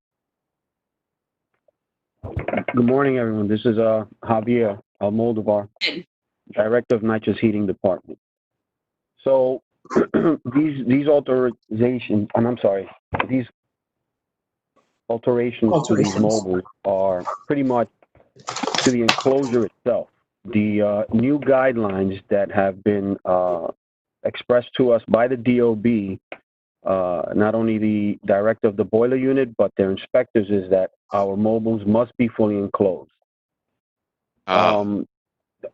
Good morning, everyone. This is Javier Almodovar, Director of NYCHA's Heating Department. So these alterations to these mobiles are pretty much to the enclosure itself. The new guidelines that have been expressed to us by the DOB, not only the director of the boiler unit, but their inspectors, is that our mobiles must be fully enclosed.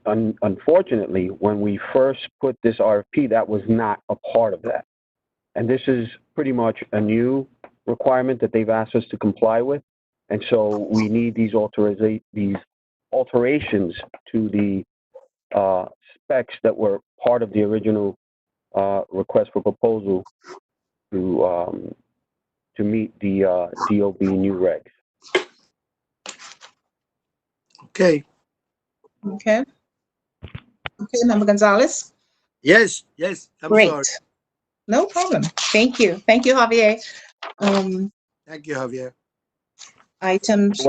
Unfortunately, when we first put this RFP, that was not a part of that. And this is pretty much a new requirement that they've asked us to comply with. And so we need these alterations to the specs that were part of the original request for proposal to meet the DOB new regs.
Okay.
Okay, Member Gonzalez?
Yes, I'm
Great.
sorry.
No problem. Thank you, Javier.
Thank you, Javier.
Items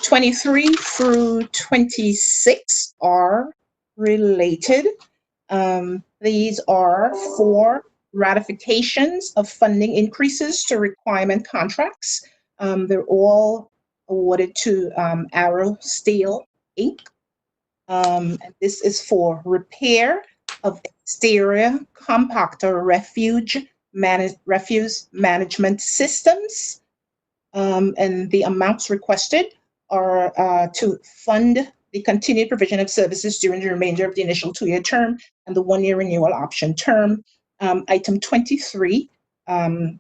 23 through 26 are related. These are for ratifications of funding increases to requirement contracts. They're all awarded to Arrow Steel, Inc. And this is for repair of exterior compactor refuse management systems. And the amounts requested are to fund the continued provision of services during the remainder of the initial 2-year term and the 1-year renewal option term. Item 23, the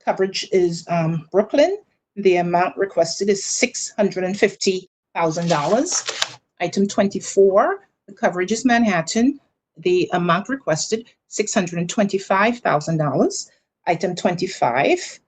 coverage is Brooklyn. The amount requested is $650,000. Item 24, the coverage is Manhattan. The amount requested, $625,000. Item 25,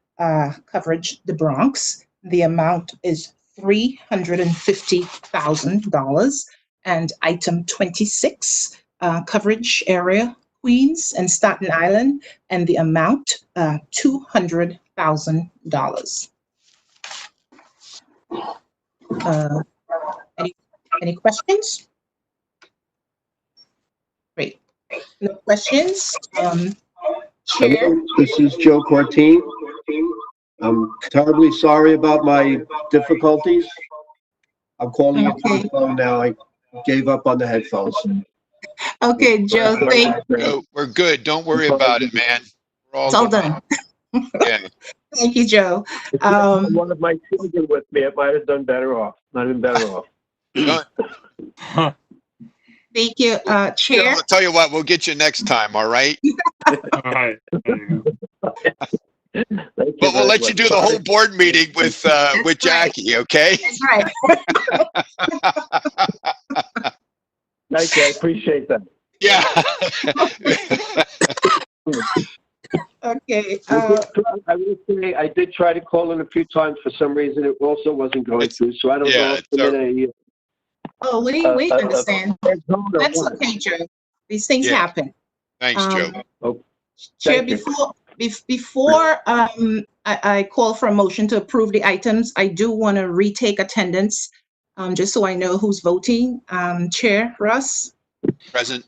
coverage the Bronx. The amount is $350,000. And item 26, coverage area Queens and Staten Island, and the amount $200,000. Any questions? Great. No questions. Chair.
This is Joe Cortine. I'm terribly sorry about my difficulties. I'm calling you through the phone now. I gave up on the headphones.
Okay, Joe, thank you.
No, we're good. Don't worry about it, man. We're all
It's all done.
Yeah.
Thank you, Joe.
One of my children with me, I might have done better off. Not even better off.
Thank you, Chair.
I'll tell you what, we'll get you next time, all right?
All right.
But we'll let you do the whole board meeting with Jackie, okay?
That's right.
Thank you. I appreciate that.
Yeah.
Okay.
I will say I did try to call in a few times. For some reason, it also wasn't going through. So I don't know if I'm in
Oh, we understand. That's okay, Joe. These things happen.
Thanks, Joe.
Chair, before I call for a motion to approve the items, I do want to retake attendance, just so I know who's voting. Chair Russ?
Present.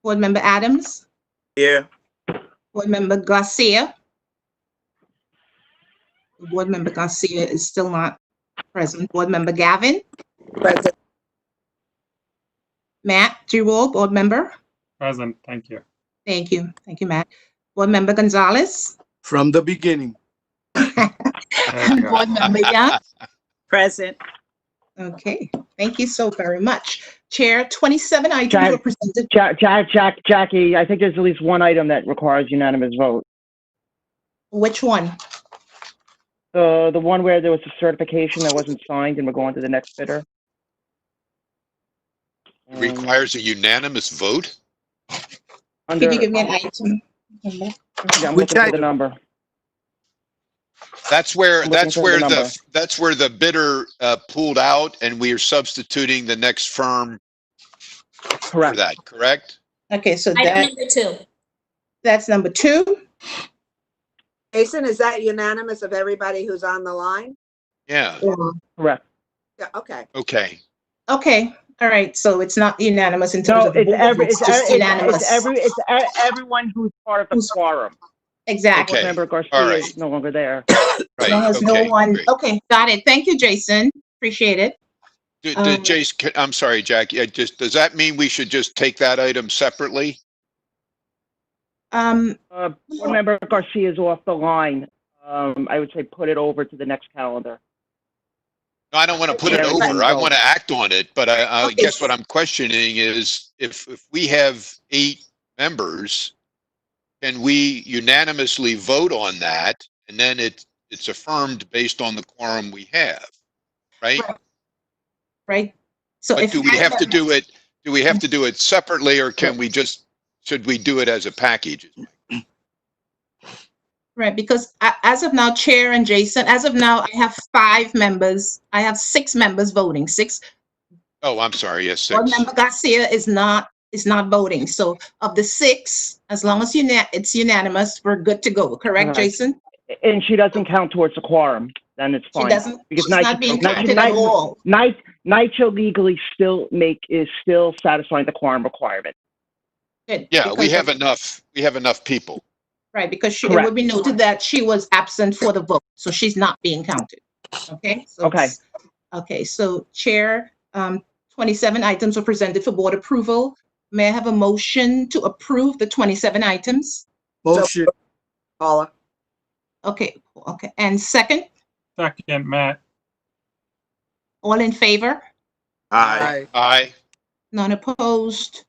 Board Member Adams?
Here.
Board Member Garcia? Board Member Garcia is still not present. Board Member Gavin?
Present.
Matt Giroux, Board Member?
Present. Thank you.
Thank you. Thank you, Matt. Board Member Gonzalez?
From the beginning.
Board Member Young?
Present.
Okay, thank you so very much. Chair, 27 items were presented.
Jackie, I think there's at least one item that requires unanimous vote.
Which one?
The one where there was a certification that wasn't signed and we're going to the next bidder.
Requires a unanimous vote?
Can you give me an item?
Yeah, I'm looking for the number.
That's where the bidder pulled out, and we are substituting the next firm for that. Correct?
Okay, so
Item number 2.
That's number 2.
Jason, is that unanimous of everybody who's on the line?
Yeah.
Correct.
Yeah. Okay.
Okay.
Okay. All right. So it's not unanimous in terms of the board, it's just unanimous.
It's everyone who's part of the quorum.
Exactly.
Okay.
Member Garcia is no longer there.
As long as no one. Okay, got it. Thank you, Jason. Appreciate it.
Jace, I'm sorry, Jackie. Does that mean we should just take that item separately?
Board Member Garcia is off the line. I would say put it over to the next calendar.
No, I don't want to put it over. I want to act on it, but I guess what I'm questioning is if we have 8 members, can we unanimously vote on that, and then it's affirmed based on the quorum we have, right?
Right. So
but
if
do we have to do it? Do we have to do it separately, or can we just? Should we do it as a package?
Right, because as of now, Chair and Jason, as of now, I have 5 members. I have 6 members voting. 6.
Oh, I'm sorry. Yes, 6.
Board Member Garcia is not voting. So of the 6, as long as it's unanimous, we're good to go. Correct, Jason?
And she doesn't count towards the quorum. Then it's fine.
She doesn't.
Because
she's not being counted at all.
NYCHA legally is still satisfying the quorum requirement.
Good.
Yeah, we have enough. We have enough people.
Right, because it would be noted that she was absent for the vote, so she's not being counted. Okay. So
okay.
Okay. So Chair, 27 items were presented for board approval. May I have a motion to approve the 27 items?
Motion,
Paula.
Okay, okay. And second,
Second, Matt.
all in favor?
Aye.
Aye.
None opposed?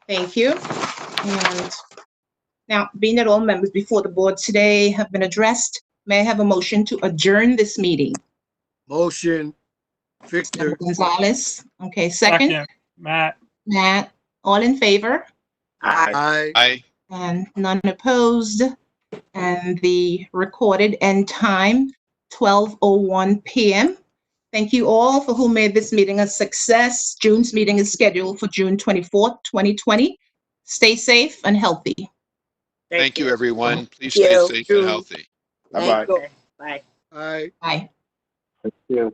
Thank you. And now, being that all members before the board today have been addressed, may I have a motion to adjourn this meeting?
motion, Victor.
Member Gonzalez. Okay, second,
Matt.
Matt. All in favor?
Aye.
Aye.
And none opposed. And the recorded end time, 12:01 p.m. Thank you all for who made this meeting a success. June's meeting is scheduled for June 24th, 2020. Stay safe and healthy.
Thank you, everyone. Please
Thank
stay
you.
safe and healthy.
Bye-bye.
Bye.
Aye.
Bye.
Thank you.